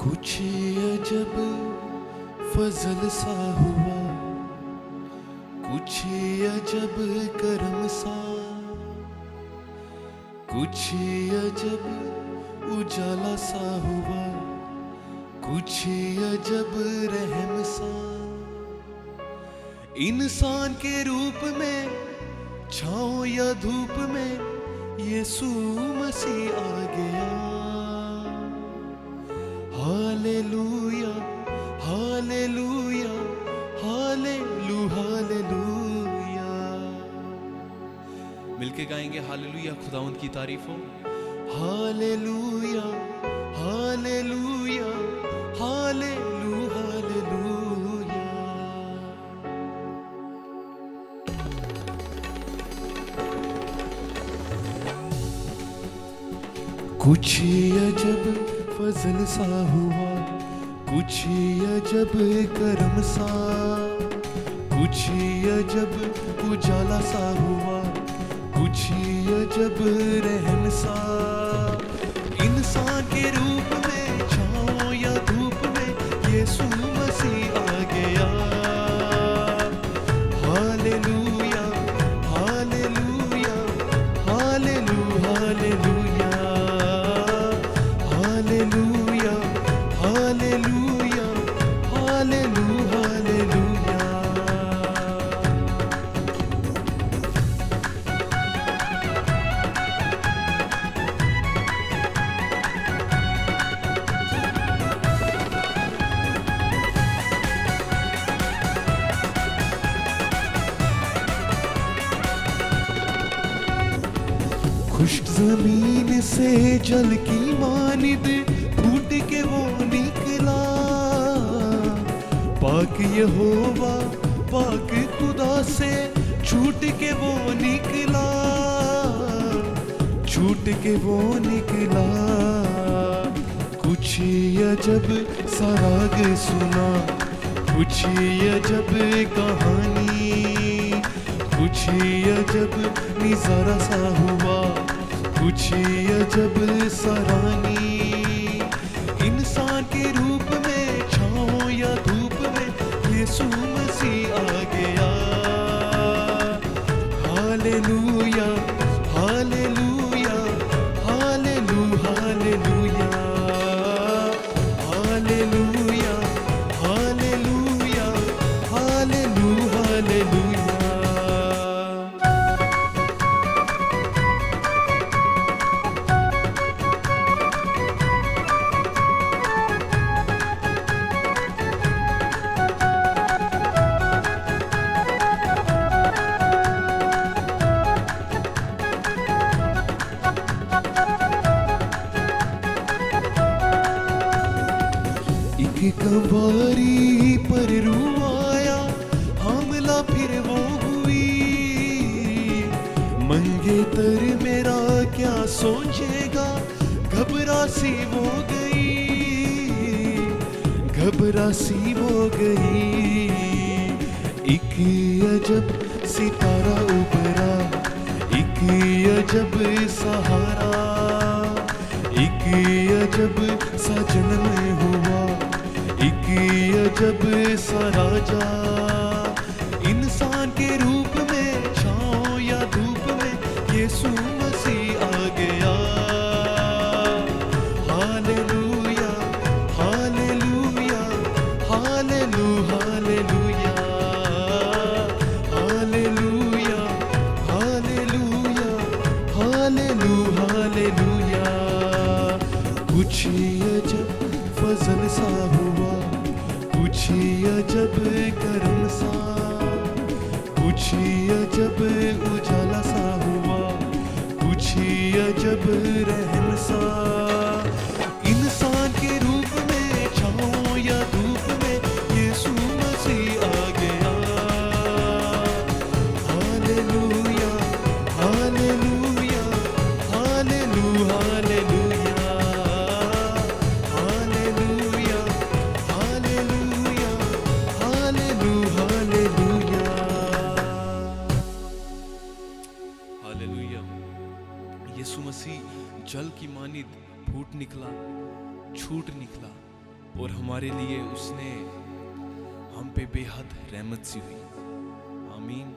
کچھ عجب فضل سا ہوا، کچھ عجب کرم سا، کچھ عجب اجالا سا ہوا، کچھ عجب رحم سا، انسان کے روپ میں چھاؤں یا دھوپ میں یسوع مسیح آ گیا۔ ہاللویا ہاللویا ہاللو ہاللویا۔ مل کے گائیں گے ہاللویا، خداوند کی تعریف ہو۔ ہاللویا ہاللویا ہاللو ہاللویا۔ کچھ عجب فضل سا ہوا، کچھ عجب کرم سا، کچھ عجب اجالا سا ہوا، کچھ عجب رحم سا، انسان کے روپ میں چھاؤں یا دھوپ میں یسوع مسیح آ گیا۔ ہاللویا ہاللویا ہاللو ہاللویا ہاللویا ہاللویا ہاللو ہاللویا۔ خشک زمین سے جل کی مانند پھوٹ کے وہ نکلا، پاک یہوہ پاک خدا سے چھوٹ کے وہ نکلا، چھوٹ کے وہ نکلا۔ کچھ عجب سا راگ سنا، کچھ عجب کہانی، کچھ عجب نظارہ سا ہوا، کچھ عجب سرانی، انسان کے روپ میں چھاؤں یا دھوپ میں یسوع مسیح آ گیا۔ ہاللویا ہاللویا ہاللو ہاللویا ہاللویا ہاللویا ہاللو ہاللویا۔ ایک کنواری پر روح آیا، حاملہ پھر وہ ہوئی، منگے تر میرا کیا سوچے گا، گھبرا سی ہو گئی، گھبرا سی ہو گئی۔ ایک عجب ستارہ ابھرا، ایک عجب سہارا، ایک عجب سا جنم ہوا، ایک عجب سا راجا، انسان کے روپ میں چھاؤں یا دھوپ میں یسوع مسیح آ گیا۔ ہاللویا ہاللویا ہاللو ہاللویا ہاللویا ہاللویا ہاللو ہاللویا۔ کچھ عجب فضل سا ہوا، کچھ عجب کرم سا، کچھ عجب اجالا سا ہوا، کچھ عجب رحم سا، انسان کے روپ میں چھاؤں یا دھوپ میں یسوع مسیح آ گیا۔ ہاللویا ہاللویا ہاللو ہاللویا ہاللویا ہاللویا ہاللو ہاللویا۔ ہاللویا۔ یسوع مسیح جل کی مانند پھوٹ نکلا، چھوٹ نکلا، اور ہمارے لیے اس نے ہم پہ بے حد رحمت سی ہوئی. آمین.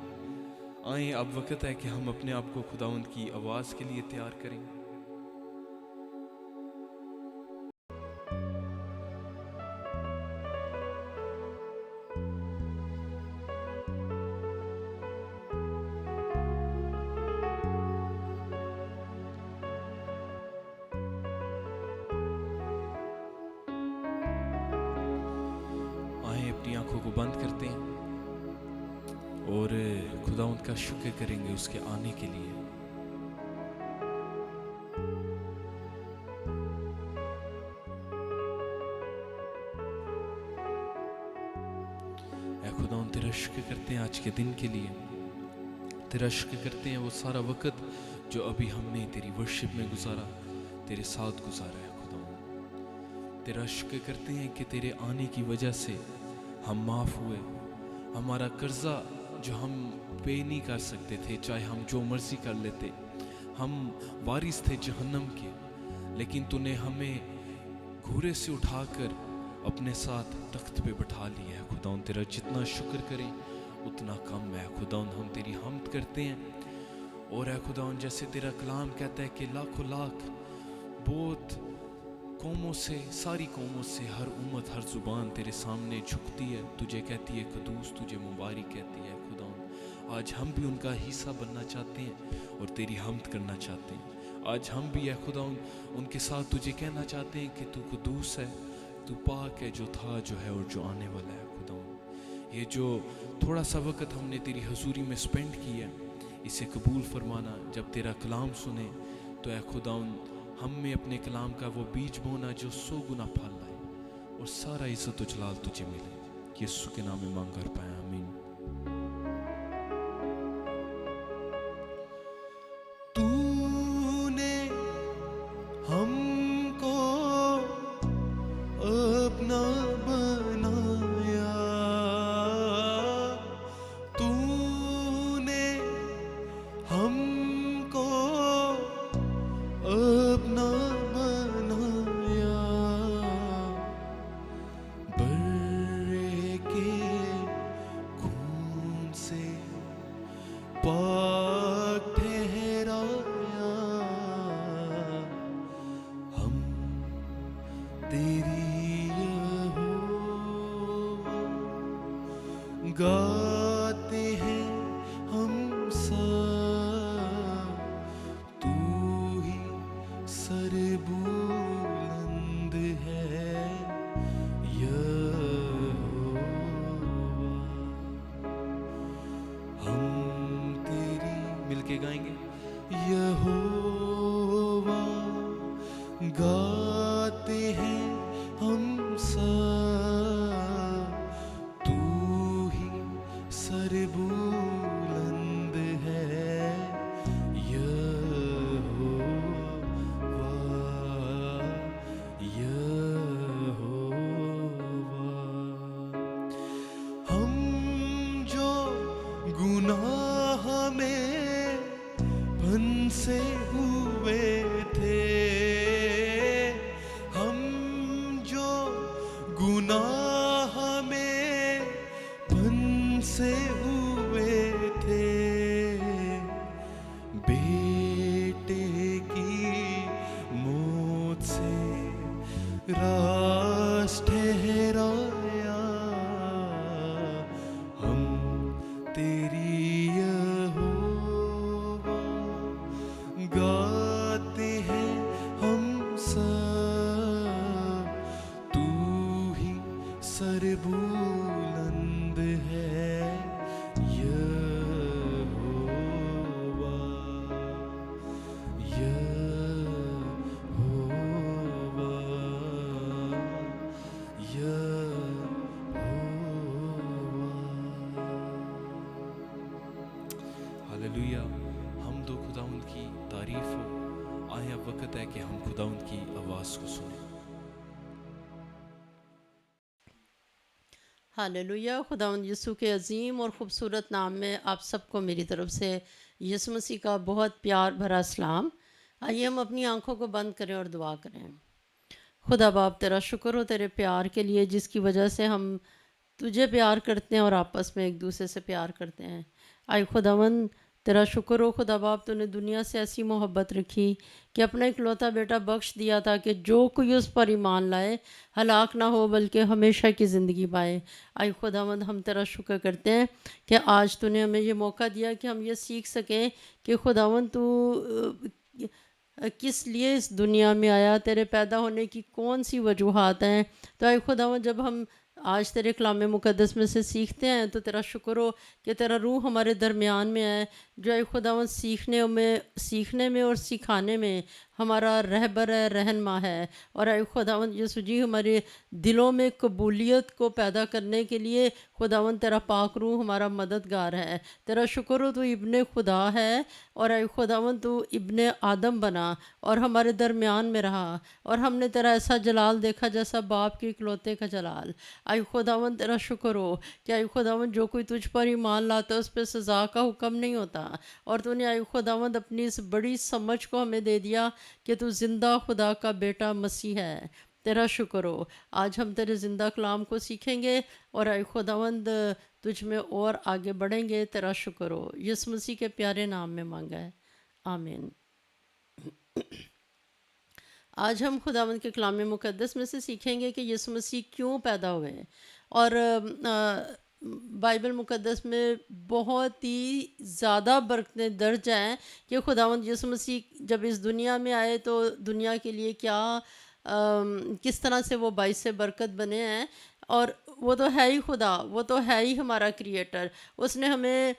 آئیں اب وقت ہے کہ ہم اپنے آپ کو خداوند کی آواز کے لیے تیار کریں. آئیں اپنی آنکھوں کو بند کرتے ہیں اور خداوند کا شکر کریں گے اس کے آنے کے لیے. اے خداوند تیرا شکر کرتے ہیں آج کے دن کے لیے. تیرا شکر کرتے ہیں وہ سارا وقت جو ابھی ہم نے تیری ورشپ میں گزارا, تیرے ساتھ گزارا ہے خداوند. تیرا شکر کرتے ہیں کہ تیرے آنے کی وجہ سے ہم معاف ہوئے. ہمارا قرضہ جو ہم پے نہیں کر سکتے تھے, چاہے ہم جو مرضی کر لیتے, ہم وارث تھے جہنم کے, لیکن تو نے ہمیں گھوڑے سے اٹھا کر اپنے ساتھ تخت پہ بٹھا لیا ہے خداوند. تیرا جتنا شکر کریں اتنا کم ہے خداوند. ہم تیری حمد کرتے ہیں. اور اے خداوند جیسے تیرا کلام کہتا ہے کہ لاکھوں لاکھ بہت قوموں سے, ساری قوموں سے, ہر امت, ہر زبان تیرے سامنے جھکتی ہے, تجھے کہتی ہے قدوس, تجھے مبارک کہتی ہے خداوند. آج ہم بھی ان کا حصہ بننا چاہتے ہیں اور تیری حمد کرنا چاہتے ہیں. آج ہم بھی اے خداوند ان کے ساتھ تجھے کہنا چاہتے ہیں کہ تو قدوس ہے, تو پاک ہے, جو تھا, جو ہے اور جو آنے والا ہے خداوند. یہ جو تھوڑا سا وقت ہم نے تیری حضوری میں سپینڈ کیا ہے, اسے قبول فرمانا. جب تیرا کلام سنے تو اے خداوند ہم میں اپنے کلام کا وہ بیج بونا جو 100 گنا پھل لائے, اور سارا عزت و جلال تجھے ملے. یسوع کے نام میں مانگ کر پایا, آمین. تو نے ہم کو اپنا بنایا, تو نے ہم کو اپنا بنایا, برے کے خون سے پاک ٹھہرایا. ہم تیری یہوہ گاتے ہیں ہم سب, تو ہی سر بلند ہے یہوہ. ہم تیری مل کے گائیں گے, یہوہ گاتے ہیں ہم سب, تو ہی سر بلند ہے یہوہ, یہوہ. ہم جو گناہ میں پھنسے ہوئے تھے, ہم جو گناہ میں پھنسے ہوئے تھے, بیٹے کی موت سے راست ٹھہرایا. ہم تیری یہوہ گاتے ہیں ہم سب, تو ہی سر بلند ہے یہوہ, یہوہ, یہوہ. ہاللویا. حمد و خداوند کی تعریف ہو. آئیں اب وقت ہے کہ ہم خداوند کی آواز کو سنیں. ہاللویہ. خداوند یسوع کے عظیم اور خوبصورت نام میں آپ سب کو میری طرف سے یسوع مسیح کا بہت پیار بھرا سلام. آئیے ہم اپنی آنکھوں کو بند کریں اور دعا کریں. خدا باپ تیرا شکر ہو تیرے پیار کے لیے جس کی وجہ سے ہم تجھے پیار کرتے ہیں اور آپس میں ایک دوسرے سے پیار کرتے ہیں۔ آئی خداوند تیرا شکر ہو خدا باپ، تو نے دنیا سے ایسی محبت رکھی کہ اپنا اکلوتا بیٹا بخش دیا تاکہ جو کوئی اس پر ایمان لائے ہلاک نہ ہو بلکہ ہمیشہ کی زندگی پائے۔ آئی خداوند ہم تیرا شکر کرتے ہیں کہ آج تو نے ہمیں یہ موقع دیا کہ ہم یہ سیکھ سکیں کہ خداوند تو کس لیے اس دنیا میں آیا، تیرے پیدا ہونے کی کون سی وجوہات ہیں۔ تو اے خداوند جب ہم آج تیرے کلام مقدس میں سے سیکھتے ہیں تو تیرا شکر ہو کہ تیرا روح ہمارے درمیان میں ہے، جو اے خداوند سیکھنے میں اور سکھانے میں ہمارا رہبر ہے، رہنما ہے۔ اور اے خداوند یسوع جی ہمارے دلوں میں قبولیت کو پیدا کرنے کے لیے خداوند تیرا پاک روح ہمارا مددگار ہے۔ تیرا شکر ہو تو ابن خدا ہے، اور اے خداوند تو ابن آدم بنا اور ہمارے درمیان میں رہا، اور ہم نے تیرا ایسا جلال دیکھا جیسا باپ کے اکلوتے کا جلال۔ اے خداوند تیرا شکر ہو کہ اے خداوند جو کوئی تجھ پر ایمان لاتا ہے اس پہ سزا کا حکم نہیں ہوتا، اور تو نے اے خداوند اپنی اس بڑی سمجھ کو ہمیں دے دیا کہ تو زندہ خدا کا بیٹا مسیح ہے۔ تیرا شکر ہو آج ہم تیرے زندہ کلام کو سیکھیں گے اور اے خداوند تجھ میں اور آگے بڑھیں گے۔ تیرا شکر ہو یسوع مسیح کے پیارے نام میں مانگا ہے، آمین۔ آج ہم خداوند کے کلام مقدس میں سے سیکھیں گے کہ یسوع مسیح کیوں پیدا ہوئے، اور بائبل مقدس میں بہت ہی زیادہ برکتیں درج ہیں کہ خداوند یسوع مسیح جب اس دنیا میں آئے تو دنیا کے لیے کس طرح سے وہ باعث برکت بنے ہیں۔ اور وہ تو ہے ہی خدا، وہ تو ہے ہی ہمارا کریٹر، اس نے ہمیں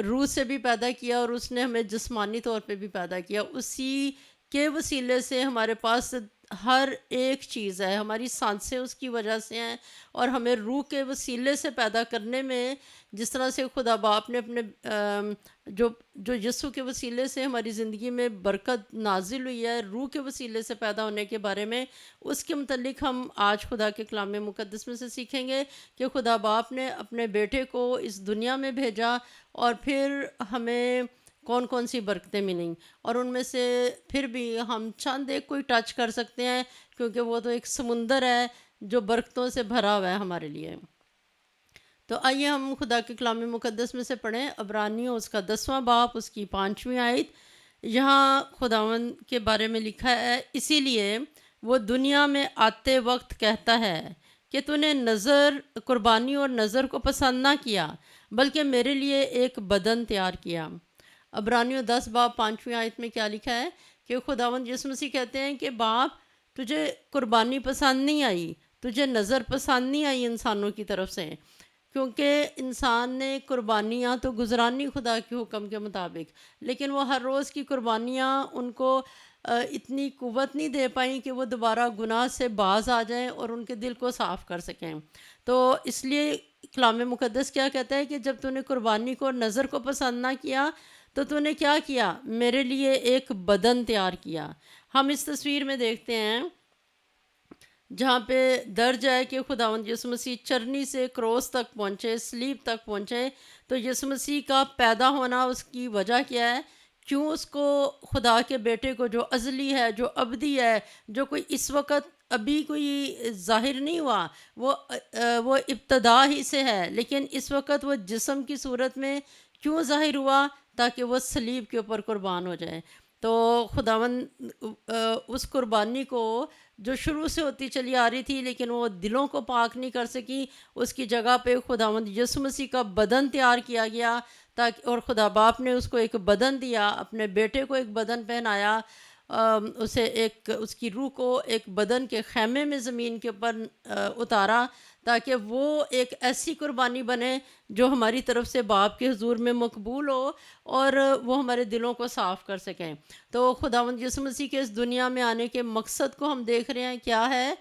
روح سے بھی پیدا کیا اور اس نے ہمیں جسمانی طور پہ بھی پیدا کیا، اسی کے وسیلے سے ہمارے پاس ہر ایک چیز ہے، ہماری سانسیں اس کی وجہ سے ہیں، اور ہمیں روح کے وسیلے سے پیدا کرنے میں جس طرح سے خدا باپ نے اپنے جو یسوع کے وسیلے سے ہماری زندگی میں برکت نازل ہوئی ہے روح کے وسیلے سے پیدا ہونے کے بارے میں، اس کے متعلق ہم آج خدا کے کلام مقدس میں سے سیکھیں گے کہ خدا باپ نے اپنے بیٹے کو اس دنیا میں بھیجا اور پھر ہمیں کون کون سی برکتیں ملیں، اور ان میں سے پھر بھی ہم چند ایک کوئی ٹچ کر سکتے ہیں کیونکہ وہ تو ایک سمندر ہے جو برکتوں سے بھرا ہوا ہے ہمارے لیے۔ تو آئیے ہم خدا کے کلام مقدس میں سے پڑھیں عبرانیوں اس کا 10واں باب اس کی 5ویں آیت۔ یہاں خداوند کے بارے میں لکھا ہے، اسی لیے وہ دنیا میں آتے وقت کہتا ہے کہ تو نے قربانی اور نظر کو پسند نہ کیا بلکہ میرے لیے ایک بدن تیار کیا۔ عبرانیوں 10 باب 5ویں آیت میں کیا لکھا ہے کہ خداوند یسوع مسیح کہتے ہیں کہ باپ تجھے قربانی پسند نہیں آئی، تجھے نظر پسند نہیں آئی انسانوں کی طرف سے، کیونکہ انسان نے قربانیاں تو گزرانی خدا کے حکم کے مطابق، لیکن وہ ہر روز کی قربانیاں ان کو اتنی قوت نہیں دے پائیں کہ وہ دوبارہ گناہ سے باز آ جائیں اور ان کے دل کو صاف کر سکیں۔ تو اس لیے کلام مقدس کیا کہتا ہے کہ جب تو نے قربانی کو اور نظر کو پسند نہ کیا تو نے کیا کیا؟ میرے لیے ایک بدن تیار کیا۔ ہم اس تصویر میں دیکھتے ہیں جہاں پہ درج ہے کہ خداوند یسوع مسیح چرنی سے کروس تک پہنچے، صلیب تک پہنچے۔ تو یسوع مسیح کا پیدا ہونا اس کی وجہ کیا ہے؟ کیوں اس کو خدا کے بیٹے کو جو ازلی ہے، جو ابدی ہے، جو کوئی اس وقت ابھی کوئی ظاہر نہیں ہوا، وہ ابتدا ہی سے ہے، لیکن اس وقت وہ جسم کی صورت میں کیوں ظاہر ہوا؟ تاکہ وہ صلیب کے اوپر قربان ہو جائے۔ تو خداوند اس قربانی کو جو شروع سے ہوتی چلی آ رہی تھی لیکن وہ دلوں کو پاک نہیں کر سکی، اس کی جگہ پہ خداوند یسوع مسیح کا بدن تیار کیا گیا، تاکہ اور خدا باپ نے اس کو ایک بدن دیا، اپنے بیٹے کو ایک بدن پہنایا، اسے اس کی روح کو ایک بدن کے خیمے میں زمین کے اوپر اتارا، تاکہ وہ ایک ایسی قربانی بنے جو ہماری طرف سے باپ کے حضور میں مقبول ہو اور وہ ہمارے دلوں کو صاف کر سکیں۔ تو خداوند یسوع مسیح کے اس دنیا میں آنے کے مقصد کو ہم دیکھ رہے ہیں کیا ہے؟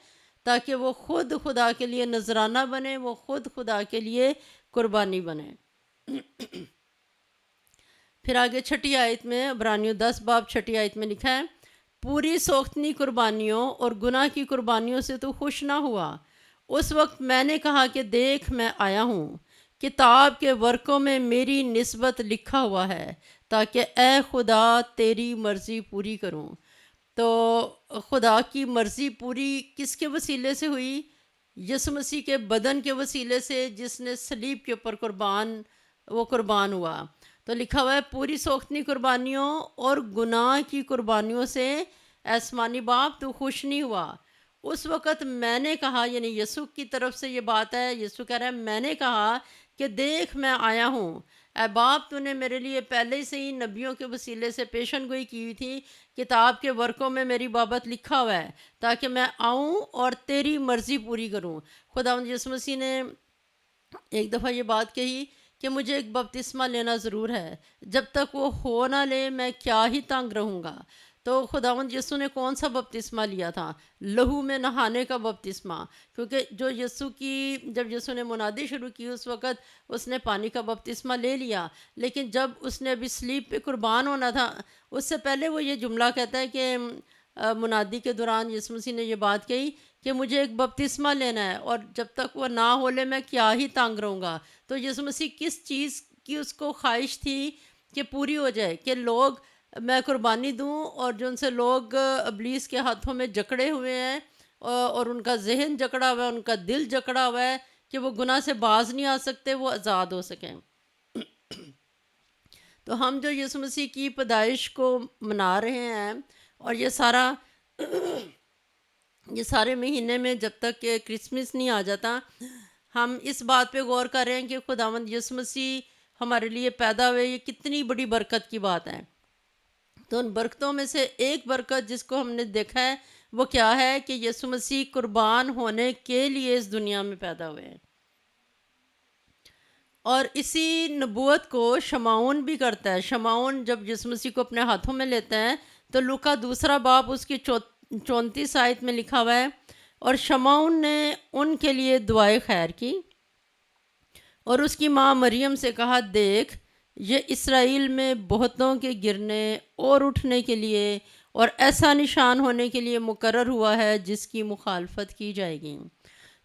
تاکہ وہ خود خدا کے لیے نذرانہ بنے، وہ خود خدا کے لیے قربانی بنے۔ پھر آگے 6 آیت میں، عبرانیوں 10 باب 6 آیت میں لکھا ہے، پوری سوختنی قربانیوں اور گناہ کی قربانیوں سے تو خوش نہ ہوا۔ اس وقت میں نے کہا کہ دیکھ میں آیا ہوں، کتاب کے ورقوں میں میری نسبت لکھا ہوا ہے، تاکہ اے خدا تیری مرضی پوری کروں۔ تو خدا کی مرضی پوری کس کے وسیلے سے ہوئی؟ یسوع مسیح کے بدن کے وسیلے سے، جس نے صلیب کے اوپر قربان ہوا۔ تو لکھا ہوا ہے پوری سوختنی قربانیوں اور گناہ کی قربانیوں سے آسمانی باپ تو خوش نہیں ہوا۔ اس وقت میں نے کہا، یعنی یسوع کی طرف سے یہ بات ہے، یسوع کہہ رہا ہے میں نے کہا کہ دیکھ میں آیا ہوں، اے باپ تو نے میرے لیے پہلے سے ہی نبیوں کے وسیلے سے پیشن گوئی کی ہوئی تھی، کتاب کے ورقوں میں میری بابت لکھا ہوا ہے تاکہ میں آؤں اور تیری مرضی پوری کروں۔ خداوند یسوع مسیح نے ایک دفعہ یہ بات کہی کہ مجھے ایک بپتسمہ لینا ضرور ہے، جب تک وہ ہو نہ لے میں کیا ہی تنگ رہوں گا۔ تو خداوند یسوع نے کون سا بپتسمہ لیا تھا؟ لہو میں نہانے کا بپتسمہ، کیونکہ جب یسوع نے منادی شروع کی اس وقت اس نے پانی کا بپتسمہ لے لیا، لیکن جب اس نے ابھی صلیب پہ قربان ہونا تھا اس سے پہلے وہ یہ جملہ کہتا ہے کہ منادی کے دوران یسوع مسیح نے یہ بات کہی کہ مجھے ایک بپتسمہ لینا ہے، اور جب تک وہ نہ ہو لے میں کیا ہی تنگ رہوں گا۔ تو یسوع مسیح کس چیز کی اس کو خواہش تھی کہ پوری ہو جائے؟ کہ لوگ میں قربانی دوں، اور جو ان سے لوگ ابلیس کے ہاتھوں میں جکڑے ہوئے ہیں اور ان کا ذہن جکڑا ہوا ہے، ان کا دل جکڑا ہوا ہے کہ وہ گناہ سے باز نہیں آ سکتے، وہ آزاد ہو سکیں۔ تو ہم جو یسوع مسیح کی پیدائش کو منا رہے ہیں، اور یہ سارے مہینے میں جب تک کہ کرسمس نہیں آ جاتا، ہم اس بات پہ غور کر رہے ہیں کہ خداوند یسوع مسیح ہمارے لیے پیدا ہوئے، یہ کتنی بڑی برکت کی بات ہے۔ تو ان برکتوں میں سے ایک برکت جس کو ہم نے دیکھا ہے وہ کیا ہے کہ یسوع مسیح قربان ہونے کے لیے اس دنیا میں پیدا ہوئے ہیں، اور اسی نبوت کو شمعون بھی کرتا ہے۔ شمعون جب یسوع مسیح کو اپنے ہاتھوں میں لیتا ہے تو لوکا 2 باب اس کی 34 آیت میں لکھا ہوا ہے، اور شمعون نے ان کے لیے دعائے خیر کی اور اس کی ماں مریم سے کہا، دیکھ یہ اسرائیل میں بہتوں کے گرنے اور اٹھنے کے لیے اور ایسا نشان ہونے کے لیے مقرر ہوا ہے جس کی مخالفت کی جائے گی۔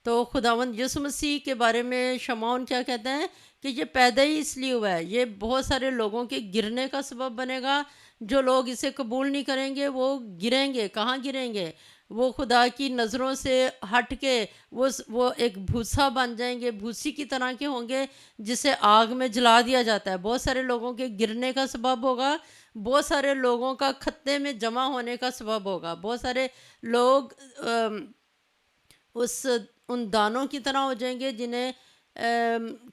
تو خداوند یسوع مسیح کے بارے میں شمعون کیا کہتا ہے کہ یہ پیدا ہی اس لیے ہوا ہے، یہ بہت سارے لوگوں کے گرنے کا سبب بنے گا۔ جو لوگ اسے قبول نہیں کریں گے وہ گریں گے۔ کہاں گریں گے؟ وہ خدا کی نظروں سے ہٹ کے وہ ایک بھوسا بن جائیں گے، بھوسی کی طرح کے ہوں گے جسے آگ میں جلا دیا جاتا ہے۔ بہت سارے لوگوں کے گرنے کا سبب ہوگا، بہت سارے لوگوں کا خطے میں جمع ہونے کا سبب ہوگا، بہت سارے لوگ ان دانوں کی طرح ہو جائیں گے جنہیں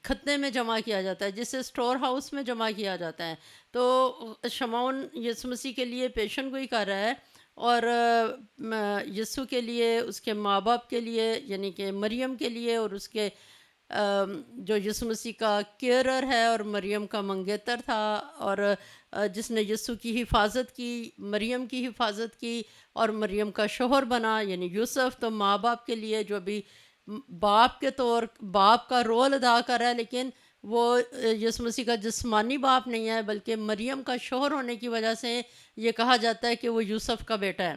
خطے میں جمع کیا جاتا ہے، جسے اسٹور ہاؤس میں جمع کیا جاتا ہے۔ تو شمعون یسوع مسیح کے لیے پیشن گوئی کر رہا ہے، اور یسوع کے لیے، اس کے ماں باپ کے لیے، یعنی کہ مریم کے لیے، اور اس کے جو یسوع مسیح کا کیئرر ہے اور مریم کا منگیتر تھا، اور جس نے یسوع کی حفاظت کی، مریم کی حفاظت کی، اور مریم کا شوہر بنا یعنی یوسف۔ تو ماں باپ کے لیے جو بھی باپ کا رول ادا کر رہا ہے، لیکن وہ یسوع مسیح کا جسمانی باپ نہیں ہے، بلکہ مریم کا شوہر ہونے کی وجہ سے یہ کہا جاتا ہے کہ وہ یوسف کا بیٹا ہے۔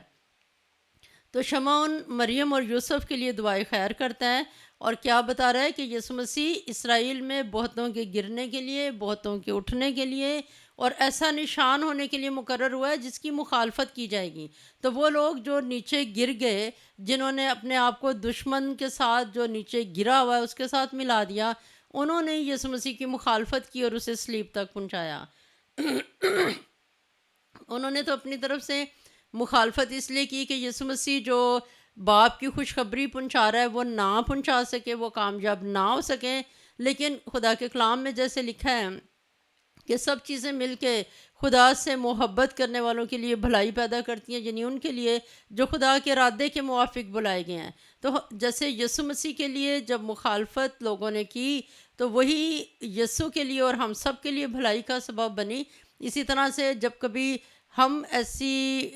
تو شمعون مریم اور یوسف کے لیے دعائے خیر کرتا ہے، اور کیا بتا رہا ہے کہ یسوع مسیح اسرائیل میں بہتوں کے گرنے کے لیے، بہتوں کے اٹھنے کے لیے اور ایسا نشان ہونے کے لیے مقرر ہوا ہے جس کی مخالفت کی جائے گی۔ تو وہ لوگ جو نیچے گر گئے، جنہوں نے اپنے آپ کو دشمن کے ساتھ، جو نیچے گرا ہوا ہے اس کے ساتھ ملا دیا، انہوں نے یسوع مسیح کی مخالفت کی اور اسے صلیب تک پہنچایا۔ انہوں نے تو اپنی طرف سے مخالفت اس لیے کی کہ یسوع مسیح جو باپ کی خوشخبری پہنچا رہا ہے وہ نہ پہنچا سکے، وہ کامیاب نہ ہو سکیں۔ لیکن خدا کے کلام میں جیسے لکھا ہے کہ سب چیزیں مل کے خدا سے محبت کرنے والوں کے لیے بھلائی پیدا کرتی ہیں، یعنی ان کے لیے جو خدا کے ارادے کے موافق بلائے گئے ہیں۔ تو جیسے یسوع مسیح کے لیے جب مخالفت لوگوں نے کی تو وہی یسوع کے لیے اور ہم سب کے لیے بھلائی کا سبب بنی۔ اسی طرح سے جب کبھی ہم ایسی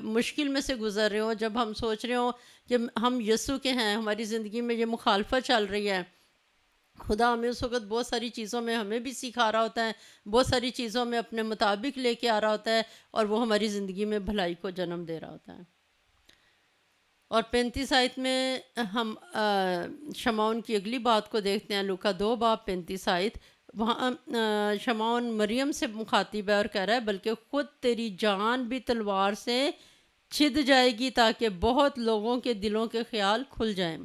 مشکل میں سے گزر رہے ہوں، جب ہم سوچ رہے ہوں کہ ہم یسوع کے ہیں، ہماری زندگی میں یہ مخالفت چل رہی ہے، خدا ہمیں اس وقت بہت ساری چیزوں میں ہمیں بھی سکھا رہا ہوتا ہے، بہت ساری چیزوں میں اپنے مطابق لے کے آ رہا ہوتا ہے، اور وہ ہماری زندگی میں بھلائی کو جنم دے رہا ہوتا ہے۔ اور 35 آیت میں ہم شمعون کی اگلی بات کو دیکھتے ہیں، لوکا 2 باب 35 آیت۔ وہاں شمعون مریم سے مخاطب ہے اور کہہ رہا ہے، بلکہ خود تیری جان بھی تلوار سے چھد جائے گی تاکہ بہت لوگوں کے دلوں کے خیال کھل جائیں۔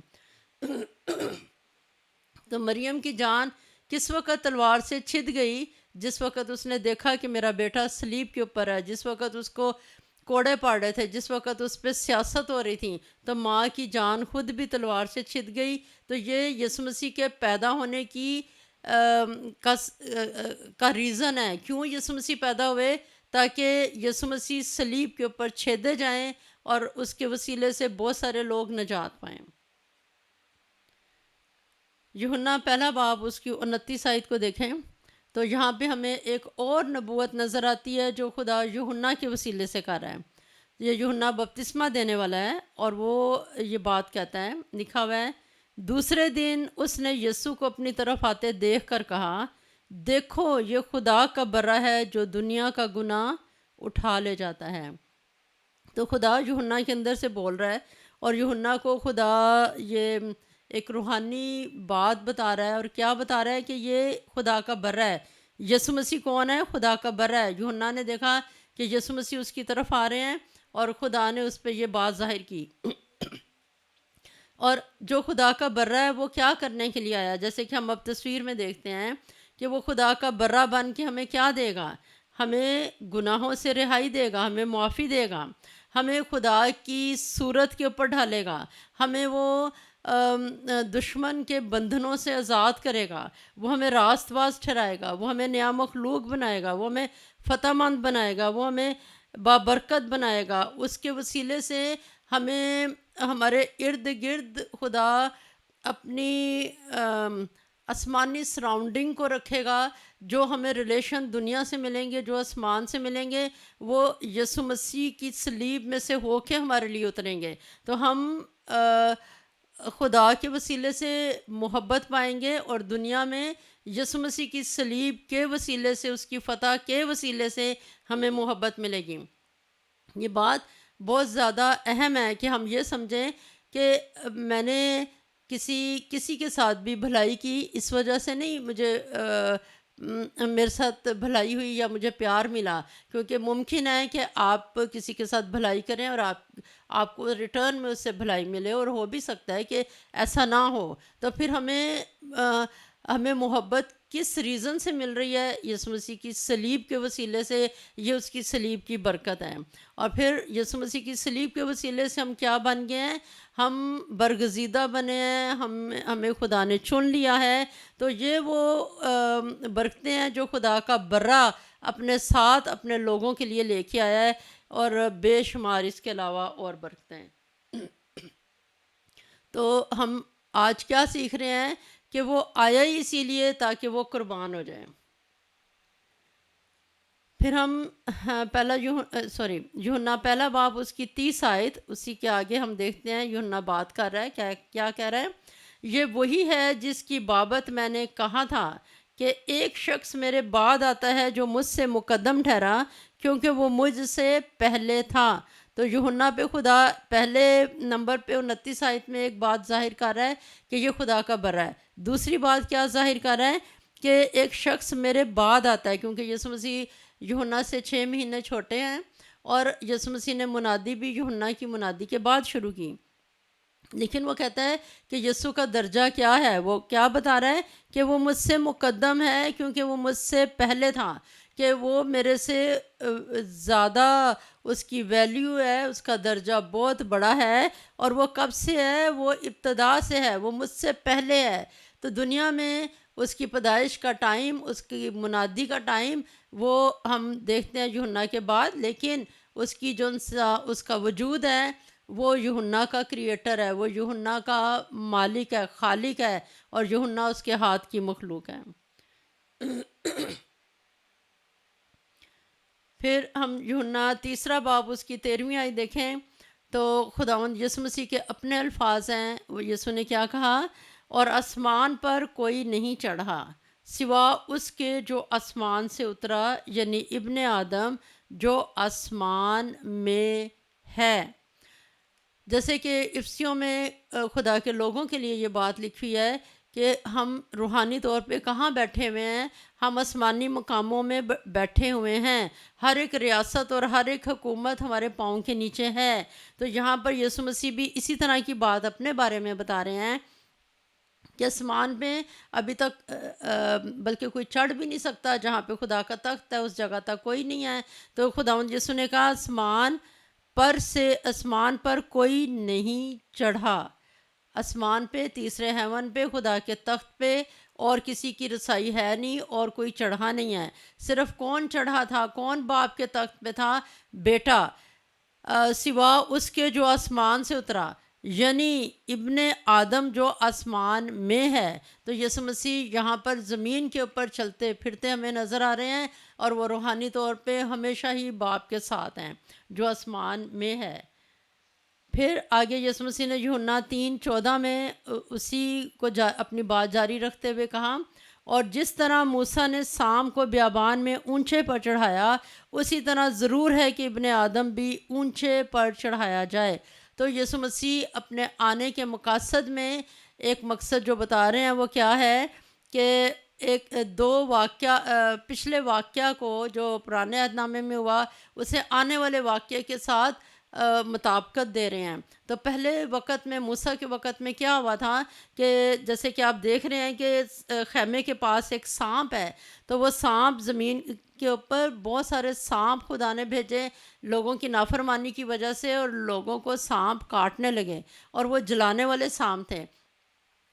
تو مریم کی جان کس وقت تلوار سے چھد گئی؟ جس وقت اس نے دیکھا کہ میرا بیٹا صلیب کے اوپر ہے، جس وقت اس کو کوڑے پاڑ رہے تھے، جس وقت اس پہ سیاست ہو رہی تھی، تو ماں کی جان خود بھی تلوار سے چھد گئی۔ تو یہ یسوع مسیح کے پیدا ہونے کی کا ریزن ہے، کیوں یسوع مسیح پیدا ہوئے، تاکہ یسوع مسیح صلیب کے اوپر چھیدے جائیں اور اس کے وسیلے سے بہت سارے لوگ نجات پائیں۔ یوحنا پہلا باب اس کی 29 آیت کو دیکھیں تو یہاں پہ ہمیں ایک اور نبوت نظر آتی ہے جو خدا یوحنا کے وسیلے سے کر رہا ہے۔ یہ یوحنا بپتسمہ دینے والا ہے اور وہ یہ بات کہتا ہے، لکھا ہوا ہے، دوسرے دن اس نے یسوع کو اپنی طرف آتے دیکھ کر کہا، دیکھو یہ خدا کا برہ ہے جو دنیا کا گناہ اٹھا لے جاتا ہے۔ تو خدا یوحنا کے اندر سے بول رہا ہے اور یوحنا کو خدا یہ ایک روحانی بات بتا رہا ہے، اور کیا بتا رہا ہے کہ یہ خدا کا برہ ہے۔ یسوع مسیح کون ہے؟ خدا کا برہ ہے۔ یوحنا نے دیکھا کہ یسوع مسیح اس کی طرف آ رہے ہیں اور خدا نے اس پہ یہ بات ظاہر کی۔ اور جو خدا کا برہ ہے وہ کیا کرنے کے لیے آیا؟ جیسے کہ ہم اب تصویر میں دیکھتے ہیں کہ وہ خدا کا برہ بن کے ہمیں کیا دے گا؟ ہمیں گناہوں سے رہائی دے گا، ہمیں معافی دے گا، ہمیں خدا کی صورت کے اوپر ڈھالے گا، ہمیں وہ دشمن کے بندھنوں سے آزاد کرے گا، وہ ہمیں راست باز ٹھہرائے گا، وہ ہمیں نیا مخلوق بنائے گا، وہ ہمیں فتح مند بنائے گا، وہ ہمیں بابرکت بنائے گا۔ اس کے وسیلے سے ہمیں ہمارے ارد گرد خدا اپنی آسمانی سراؤنڈنگ کو رکھے گا۔ جو ہمیں ریلیشن دنیا سے ملیں گے، جو آسمان سے ملیں گے، وہ یسوع مسیح کی صلیب میں سے ہو کے ہمارے لیے اتریں گے۔ تو ہم خدا کے وسیلے سے محبت پائیں گے اور دنیا میں یسوع مسیح کی صلیب کے وسیلے سے، اس کی فتح کے وسیلے سے ہمیں محبت ملے گی۔ یہ بات بہت زیادہ اہم ہے کہ ہم یہ سمجھیں کہ میں نے کسی کے ساتھ بھی بھلائی کی اس وجہ سے نہیں مجھے میرے ساتھ بھلائی ہوئی یا مجھے پیار ملا، کیونکہ ممکن ہے کہ آپ کسی کے ساتھ بھلائی کریں اور آپ کو ریٹرن میں اس سے بھلائی ملے، اور ہو بھی سکتا ہے کہ ایسا نہ ہو۔ تو پھر ہمیں محبت کس ریزن سے مل رہی ہے؟ یسوع مسیح کی صلیب کے وسیلے سے۔ یہ اس کی صلیب کی برکت ہے۔ اور پھر یسوع مسیح کی صلیب کے وسیلے سے ہم کیا بن گئے ہیں؟ ہم برگزیدہ بنے ہیں، ہمیں خدا نے چن لیا ہے۔ تو یہ وہ برکتیں ہیں جو خدا کا برہ اپنے ساتھ اپنے لوگوں کے لیے لے کے آیا ہے، اور بے شمار اس کے علاوہ اور برکتیں ہیں۔ تو ہم آج کیا سیکھ رہے ہیں کہ وہ آیا ہی اسی لیے تاکہ وہ قربان ہو جائے۔ پھر ہم یوحنا پہلا باب اس کی 30 آیت، اسی کے آگے ہم دیکھتے ہیں یوحنا بات کر رہا ہے، کیا کہہ رہا ہے؟ یہ وہی ہے جس کی بابت میں نے کہا تھا کہ ایک شخص میرے بعد آتا ہے جو مجھ سے مقدم ٹھہرا، کیونکہ وہ مجھ سے پہلے تھا۔ تو یوحنا پہ خدا پہلے نمبر پہ 29 آیت میں ایک بات ظاہر کر رہا ہے کہ یہ خدا کا برہ ہے۔ دوسری بات کیا ظاہر کر رہا ہے؟ کہ ایک شخص میرے بعد آتا ہے، کیونکہ یسوع مسیح یوحنا سے 6 مہینے چھوٹے ہیں، اور یسوع مسیح نے منادی بھی یوحنا کی منادی کے بعد شروع کی۔ لیکن وہ کہتا ہے کہ یسوع کا درجہ کیا ہے؟ وہ کیا بتا رہا ہے؟ کہ وہ مجھ سے مقدم ہے، کیونکہ وہ مجھ سے پہلے تھا، کہ وہ میرے سے زیادہ اس کی ویلیو ہے، اس کا درجہ بہت بڑا ہے۔ اور وہ کب سے ہے؟ وہ ابتدا سے ہے، وہ مجھ سے پہلے ہے۔ تو دنیا میں اس کی پیدائش کا ٹائم، اس کی منادی کا ٹائم وہ ہم دیکھتے ہیں یوحنا کے بعد، لیکن اس کی جو اس کا وجود ہے وہ یوحنا کا کریٹر ہے، وہ یوحنا کا مالک ہے، خالق ہے، اور یوحنا اس کے ہاتھ کی مخلوق ہے۔ پھر ہم یوحنا تیسرا باب اس کی 13ویں آیت دیکھیں تو خداوند یسوع مسیح کے اپنے الفاظ ہیں۔ وہ یسوع نے کیا کہا؟ اور آسمان پر کوئی نہیں چڑھا سوا اس کے جو آسمان سے اترا، یعنی ابن آدم جو آسمان میں ہے۔ جیسے کہ افسیوں میں خدا کے لوگوں کے لیے یہ بات لکھی ہے کہ ہم روحانی طور پہ کہاں بیٹھے ہوئے ہیں؟ ہم آسمانی مقاموں میں بیٹھے ہوئے ہیں. ہر ایک ریاست اور ہر ایک حکومت ہمارے پاؤں کے نیچے ہے. تو یہاں پر یسوع مسیح بھی اسی طرح کی بات اپنے بارے میں بتا رہے ہیں کہ آسمان میں ابھی تک بلکہ کوئی چڑھ بھی نہیں سکتا. جہاں پہ خدا کا تخت ہے اس جگہ تک کوئی نہیں ہے. تو خداوند یسوع نے کہا آسمان پر کوئی نہیں چڑھا. آسمان پہ تیسرے ہیون پہ خدا کے تخت پہ اور کسی کی رسائی ہے نہیں اور کوئی چڑھا نہیں ہے. صرف کون چڑھا تھا؟ کون باپ کے تخت پہ تھا؟ بیٹا، سوا اس کے جو آسمان سے اترا، یعنی ابن آدم جو آسمان میں ہے. تو یسوع مسیح یہاں پر زمین کے اوپر چلتے پھرتے ہمیں نظر آ رہے ہیں، اور وہ روحانی طور پہ ہمیشہ ہی باپ کے ساتھ ہیں جو آسمان میں ہے. پھر آگے یسوع مسیح نے یوحنا 3:14 میں اسی کو اپنی بات جاری رکھتے ہوئے کہا، اور جس طرح موسیٰ نے سام کو بیابان میں اونچے پر چڑھایا، اسی طرح ضرور ہے کہ ابن آدم بھی اونچے پر چڑھایا جائے. تو یسوع مسیح اپنے آنے کے مقاصد میں ایک مقصد جو بتا رہے ہیں وہ کیا ہے کہ دو واقعہ، پچھلے واقعہ کو جو پرانے عہد نامے میں ہوا اسے آنے والے واقعے کے ساتھ مطابقت دے رہے ہیں. تو پہلے وقت میں، موسیٰ کے وقت میں کیا ہوا تھا کہ جیسے کہ آپ دیکھ رہے ہیں کہ خیمے کے پاس ایک سانپ ہے. تو وہ سانپ زمین کے اوپر بہت سارے سانپ خدا نے بھیجے لوگوں کی نافرمانی کی وجہ سے، اور لوگوں کو سانپ کاٹنے لگے، اور وہ جلانے والے سانپ تھے.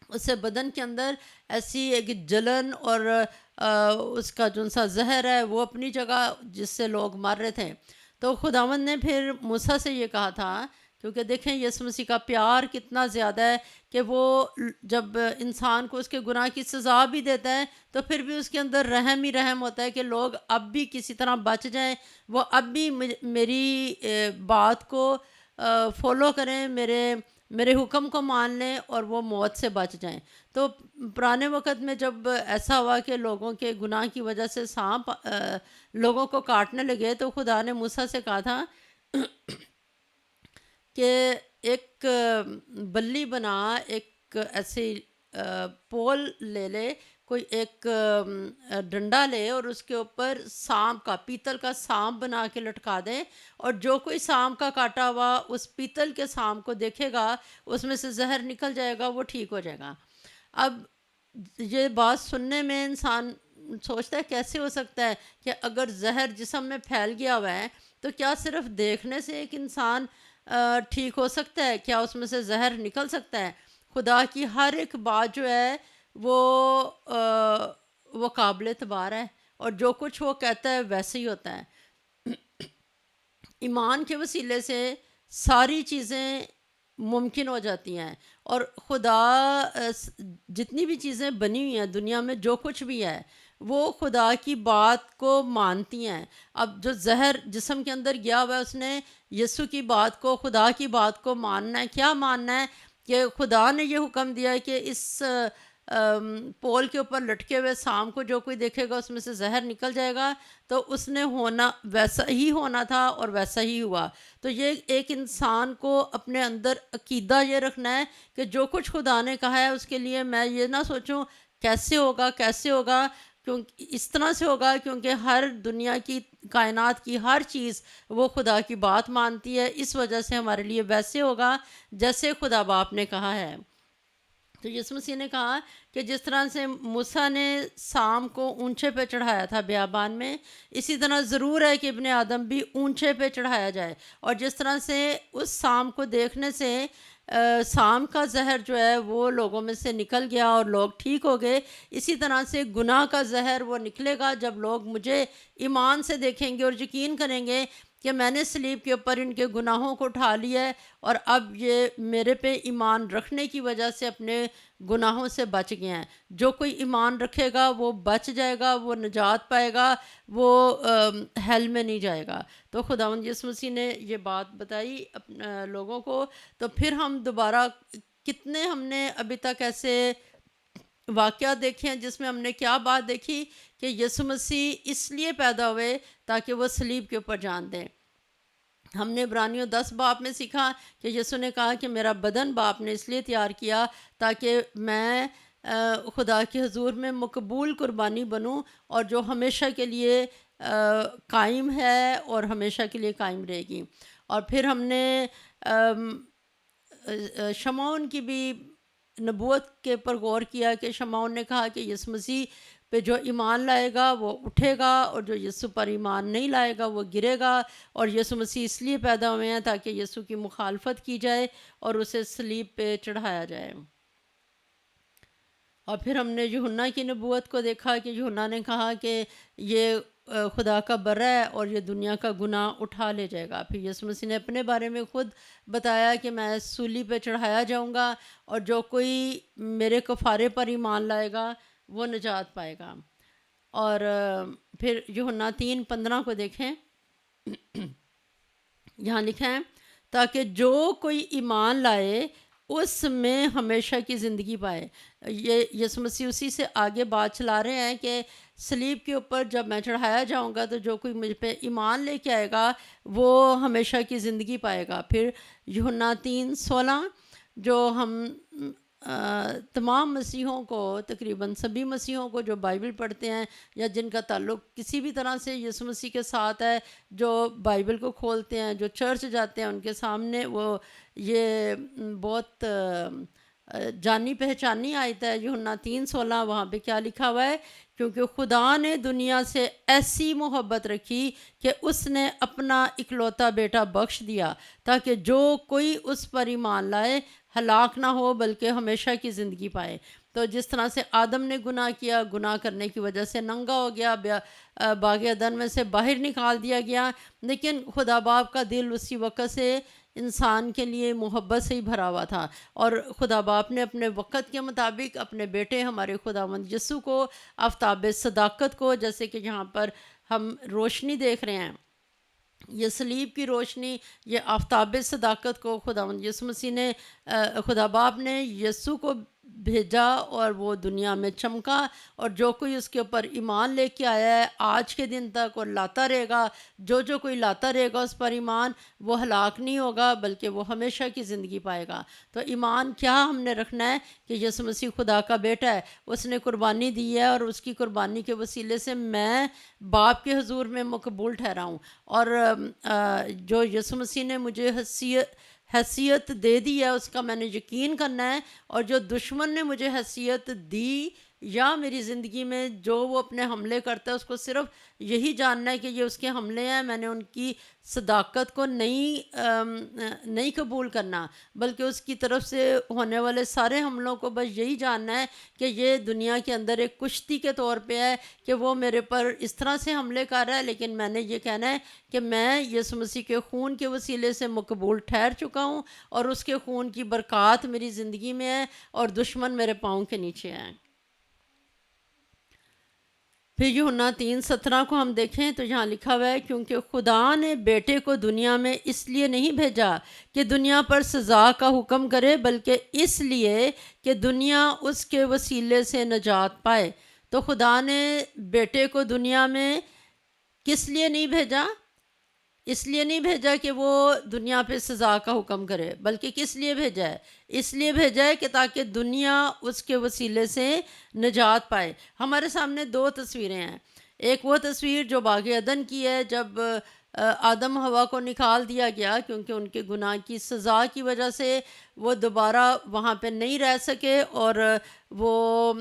اس سے بدن کے اندر ایسی ایک جلن اور اس کا جو سا زہر ہے وہ اپنی جگہ، جس سے لوگ مر رہے تھے. تو خداوند نے پھر موسیٰ سے یہ کہا تھا، کیونکہ دیکھیں یسوع مسیح کا پیار کتنا زیادہ ہے کہ وہ جب انسان کو اس کے گناہ کی سزا بھی دیتا ہے تو پھر بھی اس کے اندر رحم ہی رحم ہوتا ہے کہ لوگ اب بھی کسی طرح بچ جائیں، وہ اب بھی میری بات کو فالو کریں، میرے حکم کو مان لیں اور وہ موت سے بچ جائیں. تو پرانے وقت میں جب ایسا ہوا کہ لوگوں کے گناہ کی وجہ سے سانپ لوگوں کو کاٹنے لگے، تو خدا نے موسیٰ سے کہا تھا کہ ایک بلی بنا، ایک ایسی پول لے کوئی ایک ڈنڈا لے اور اس کے اوپر سانپ کا، پیتل کا سانپ بنا کے لٹکا دے، اور جو کوئی سانپ کا کاٹا ہوا اس پیتل کے سانپ کو دیکھے گا اس میں سے زہر نکل جائے گا، وہ ٹھیک ہو جائے گا. اب یہ بات سننے میں انسان سوچتا ہے کیسے ہو سکتا ہے کہ اگر زہر جسم میں پھیل گیا ہوا ہے تو کیا صرف دیکھنے سے ایک انسان ٹھیک ہو سکتا ہے؟ کیا اس میں سے زہر نکل سکتا ہے؟ خدا کی ہر ایک بات جو ہے وہ قابل اعتبار ہے، اور جو کچھ وہ کہتا ہے ویسے ہی ہوتا ہے. ایمان کے وسیلے سے ساری چیزیں ممکن ہو جاتی ہیں، اور خدا جتنی بھی چیزیں بنی ہوئی ہیں دنیا میں، جو کچھ بھی ہے وہ خدا کی بات کو مانتی ہیں. اب جو زہر جسم کے اندر گیا ہوا ہے اس نے یسوع کی بات کو، خدا کی بات کو ماننا ہے. کیا ماننا ہے؟ کہ خدا نے یہ حکم دیا ہے کہ اس پول کے اوپر لٹکے ہوئے سانپ کو جو کوئی دیکھے گا اس میں سے زہر نکل جائے گا. تو اس نے ہونا ویسا ہی ہونا تھا اور ویسا ہی ہوا. تو یہ ایک انسان کو اپنے اندر عقیدہ یہ رکھنا ہے کہ جو کچھ خدا نے کہا ہے اس کے لیے میں یہ نہ سوچوں کیسے ہوگا، کیونکہ اس طرح سے ہوگا کیونکہ ہر دنیا کی، کائنات کی ہر چیز وہ خدا کی بات مانتی ہے، اس وجہ سے ہمارے لیے ویسے ہوگا جیسے خدا باپ نے کہا ہے. تو یسوع مسیح نے کہا کہ جس طرح سے موسیٰ نے سانپ کو اونچے پہ چڑھایا تھا بیابان میں، اسی طرح ضرور ہے کہ ابن آدم بھی اونچے پہ چڑھایا جائے. اور جس طرح سے اس سانپ کو دیکھنے سے سانپ کا زہر جو ہے وہ لوگوں میں سے نکل گیا اور لوگ ٹھیک ہو گئے، اسی طرح سے گناہ کا زہر وہ نکلے گا جب لوگ مجھے ایمان سے دیکھیں گے اور یقین کریں گے کہ میں نے صلیب کے اوپر ان کے گناہوں کو اٹھا لیا ہے، اور اب یہ میرے پہ ایمان رکھنے کی وجہ سے اپنے گناہوں سے بچ گئے ہیں. جو کوئی ایمان رکھے گا وہ بچ جائے گا، وہ نجات پائے گا، وہ ہیل میں نہیں جائے گا. تو خداوند یسوع مسیح نے یہ بات بتائی لوگوں کو. تو پھر ہم دوبارہ کتنے ہم نے ابھی تک ایسے واقعات دیکھے ہیں جس میں ہم نے کیا بات دیکھی کہ یسوع مسیح اس لیے پیدا ہوئے تاکہ وہ صلیب کے اوپر جان دیں. ہم نے عبرانیوں 10 باب میں سیکھا کہ یسوع نے کہا کہ میرا بدن باپ نے اس لیے تیار کیا تاکہ میں خدا کے حضور میں مقبول قربانی بنوں اور جو ہمیشہ کے لیے قائم ہے اور ہمیشہ کے لیے قائم رہے گی۔ اور پھر ہم نے شمعون کی بھی نبوت کے پر غور کیا کہ شمعون نے کہا کہ یسوع مسیح پہ جو ایمان لائے گا وہ اٹھے گا، اور جو یسوع پر ایمان نہیں لائے گا وہ گرے گا، اور یسوع مسیح اس لیے پیدا ہوئے ہیں تاکہ یسوع کی مخالفت کی جائے اور اسے صلیب پہ چڑھایا جائے۔ اور پھر ہم نے یوحنا کی نبوت کو دیکھا کہ یوحنا نے کہا کہ یہ خدا کا برا ہے اور یہ دنیا کا گناہ اٹھا لے جائے گا۔ پھر یسوع مسیح نے اپنے بارے میں خود بتایا کہ میں سولی پہ چڑھایا جاؤں گا، اور جو کوئی میرے کفارے پر ایمان لائے گا وہ نجات پائے گا۔ اور پھر یوحنا 3:15 کو دیکھیں، یہاں لکھا ہے تاکہ جو کوئی ایمان لائے اس میں ہمیشہ کی زندگی پائے۔ یہ یسوع مسیح اسی سے آگے بات چلا رہے ہیں کہ صلیب کے اوپر جب میں چڑھایا جاؤں گا تو جو کوئی مجھ پہ ایمان لے کے آئے گا وہ ہمیشہ کی زندگی پائے گا۔ پھر یوحنا 3:16 جو ہم تمام مسیحوں کو، تقریباً سبھی مسیحوں کو جو بائبل پڑھتے ہیں یا جن کا تعلق کسی بھی طرح سے یسوع مسیح کے ساتھ ہے، جو بائبل کو کھولتے ہیں، جو چرچ جاتے ہیں، ان کے سامنے وہ یہ بہت جانی پہچانی آیت ہے یوحنا 3:16۔ وہاں پہ کیا لکھا ہوا ہے؟ کیونکہ خدا نے دنیا سے ایسی محبت رکھی کہ اس نے اپنا اکلوتا بیٹا بخش دیا تاکہ جو کوئی اس پر ایمان لائے ہلاک نہ ہو بلکہ ہمیشہ کی زندگی پائے۔ تو جس طرح سے آدم نے گناہ کیا، گناہ کرنے کی وجہ سے ننگا ہو گیا، باغ عدن میں سے باہر نکال دیا گیا، لیکن خدا باپ کا دل اسی وقت سے انسان کے لیے محبت سے ہی بھرا ہوا تھا، اور خدا باپ نے اپنے وقت کے مطابق اپنے بیٹے ہمارے خداوند یسوع کو، آفتاب صداقت کو، جیسے کہ یہاں پر ہم روشنی دیکھ رہے ہیں، یہ صلیب کی روشنی، یہ آفتاب صداقت کو خداوند یسوع مسیح نے، خدا باپ نے یسوع کو بھیجا اور وہ دنیا میں چمکا، اور جو کوئی اس کے اوپر ایمان لے کے آیا ہے آج کے دن تک اور لاتا رہے گا، جو کوئی لاتا رہے گا اس پر ایمان، وہ ہلاک نہیں ہوگا بلکہ وہ ہمیشہ کی زندگی پائے گا۔ تو ایمان کیا ہم نے رکھنا ہے کہ یسوع مسیح خدا کا بیٹا ہے، اس نے قربانی دی ہے، اور اس کی قربانی کے وسیلے سے میں باپ کے حضور میں مقبول ٹھہرا ہوں، اور جو یسوع مسیح نے مجھے حیثیت دے دی ہے اس کا میں نے یقین کرنا ہے، اور جو دشمن نے مجھے حیثیت دی یا میری زندگی میں جو وہ اپنے حملے کرتا ہے اس کو صرف یہی جاننا ہے کہ یہ اس کے حملے ہیں، میں نے ان کی صداقت کو نہیں قبول کرنا، بلکہ اس کی طرف سے ہونے والے سارے حملوں کو بس یہی جاننا ہے کہ یہ دنیا کے اندر ایک کشتی کے طور پہ ہے کہ وہ میرے پر اس طرح سے حملے کر رہا ہے، لیکن میں نے یہ کہنا ہے کہ میں یسوع مسیح کے خون کے وسیلے سے مقبول ٹھہر چکا ہوں، اور اس کے خون کی برکات میری زندگی میں ہے اور دشمن میرے پاؤں کے نیچے ہیں۔ پھر یوحنا 3:17 کو ہم دیکھیں تو یہاں لکھا ہوا ہے کیونکہ خدا نے بیٹے کو دنیا میں اس لیے نہیں بھیجا کہ دنیا پر سزا کا حکم کرے، بلکہ اس لیے کہ دنیا اس کے وسیلے سے نجات پائے۔ تو خدا نے بیٹے کو دنیا میں کس لیے نہیں بھیجا؟ اس لیے نہیں بھیجا کہ وہ دنیا پہ سزا کا حکم کرے، بلکہ کس لیے بھیجا ہے؟ اس لیے بھیجا ہے کہ تاکہ دنیا اس کے وسیلے سے نجات پائے۔ ہمارے سامنے دو تصویریں ہیں، ایک وہ تصویر جو باغ عدن کی ہے، جب آدم حوا کو نکال دیا گیا کیونکہ ان کے گناہ کی سزا کی وجہ سے وہ دوبارہ وہاں پہ نہیں رہ سکے، اور وہ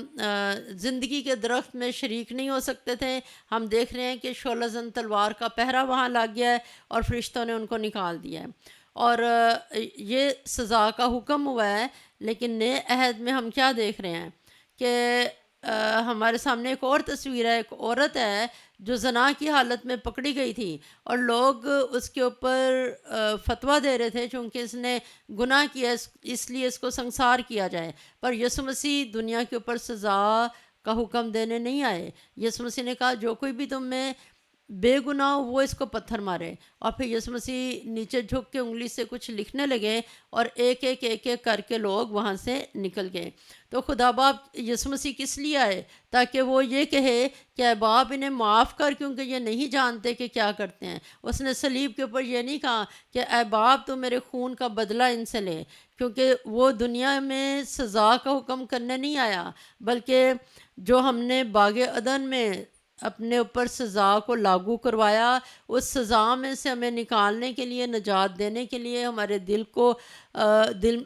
زندگی کے درخت میں شریک نہیں ہو سکتے تھے۔ ہم دیکھ رہے ہیں کہ شعلہ زن تلوار کا پہرا وہاں لگ گیا ہے اور فرشتوں نے ان کو نکال دیا ہے، اور یہ سزا کا حکم ہوا ہے۔ لیکن نئے عہد میں ہم کیا دیکھ رہے ہیں کہ ہمارے سامنے ایک اور تصویر ہے، ایک عورت ہے جو زنا کی حالت میں پکڑی گئی تھی، اور لوگ اس کے اوپر فتویٰ دے رہے تھے چونکہ اس نے گناہ کیا اس لیے اس کو سنسار کیا جائے، پر یسوع مسیح دنیا کے اوپر سزا کا حکم دینے نہیں آئے۔ یسوع مسیح نے کہا جو کوئی بھی تم میں بے گناہ وہ اس کو پتھر مارے. اور پھر یسوع مسیح نیچے جھک کے انگلی سے کچھ لکھنے لگے اور ایک ایک کر کے لوگ وہاں سے نکل گئے. تو خدا باپ یسوع مسیح کس لیے آئے؟ تاکہ وہ یہ کہے کہ اے باپ انہیں معاف کر، کیونکہ یہ نہیں جانتے کہ کیا کرتے ہیں. اس نے صلیب کے اوپر یہ نہیں کہا کہ اے باپ تو میرے خون کا بدلہ ان سے لے، کیونکہ وہ دنیا میں سزا کا حکم کرنے نہیں آیا، بلکہ جو ہم نے باغ عدن میں اپنے اوپر سزا کو لاگو کروایا، اس سزا میں سے ہمیں نکالنے کے لیے، نجات دینے کے لیے، ہمارے دل کو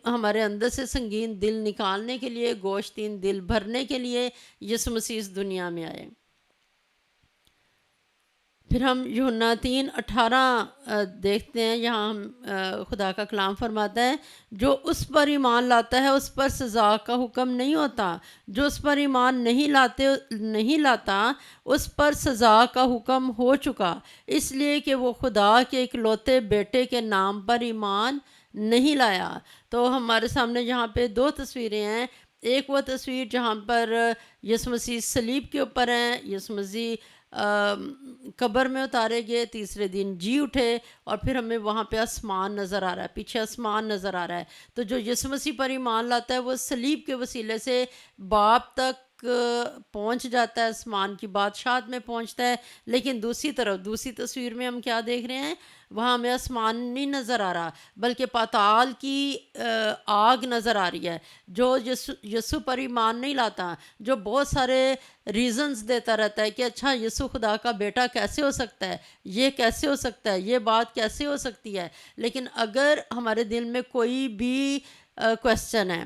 ہمارے اندر سے سنگین دل نکالنے کے لیے، گوشتین دل بھرنے کے لیے یسوع مسیح اس دنیا میں آئے. پھر ہم یوحنا 3:18 دیکھتے ہیں. یہاں ہم خدا کا کلام فرماتا ہے جو اس پر ایمان لاتا ہے اس پر سزا کا حکم نہیں ہوتا، جو اس پر ایمان نہیں لاتا اس پر سزا کا حکم ہو چکا، اس لیے کہ وہ خدا کے اکلوتے بیٹے کے نام پر ایمان نہیں لایا. تو ہمارے سامنے یہاں پہ دو تصویریں ہیں. ایک وہ تصویر جہاں پر یسوع مسیح صلیب کے اوپر ہیں، یسوع مسیح قبر میں اتارے گئے، تیسرے دن جی اٹھے، اور پھر ہمیں وہاں پہ آسمان نظر آ رہا ہے، پیچھے آسمان نظر آ رہا ہے. تو جو یسوع مسیح پر ایمان لاتا ہے وہ صلیب کے وسیلے سے باپ تک پہنچ جاتا ہے، آسمان کی بادشاہت میں پہنچتا ہے. لیکن دوسری طرف دوسری تصویر میں ہم کیا دیکھ رہے ہیں؟ وہاں ہمیں آسمان نہیں نظر آ رہا، بلکہ پاتال کی آگ نظر آ رہی ہے. جو یسوع پر ایمان نہیں لاتا، جو بہت سارے ریزنز دیتا رہتا ہے کہ اچھا یسوع خدا کا بیٹا کیسے ہو سکتا ہے، یہ کیسے ہو سکتا ہے، یہ بات کیسے ہو سکتی ہے. لیکن اگر ہمارے دل میں کوئی بھی کویسچن ہے،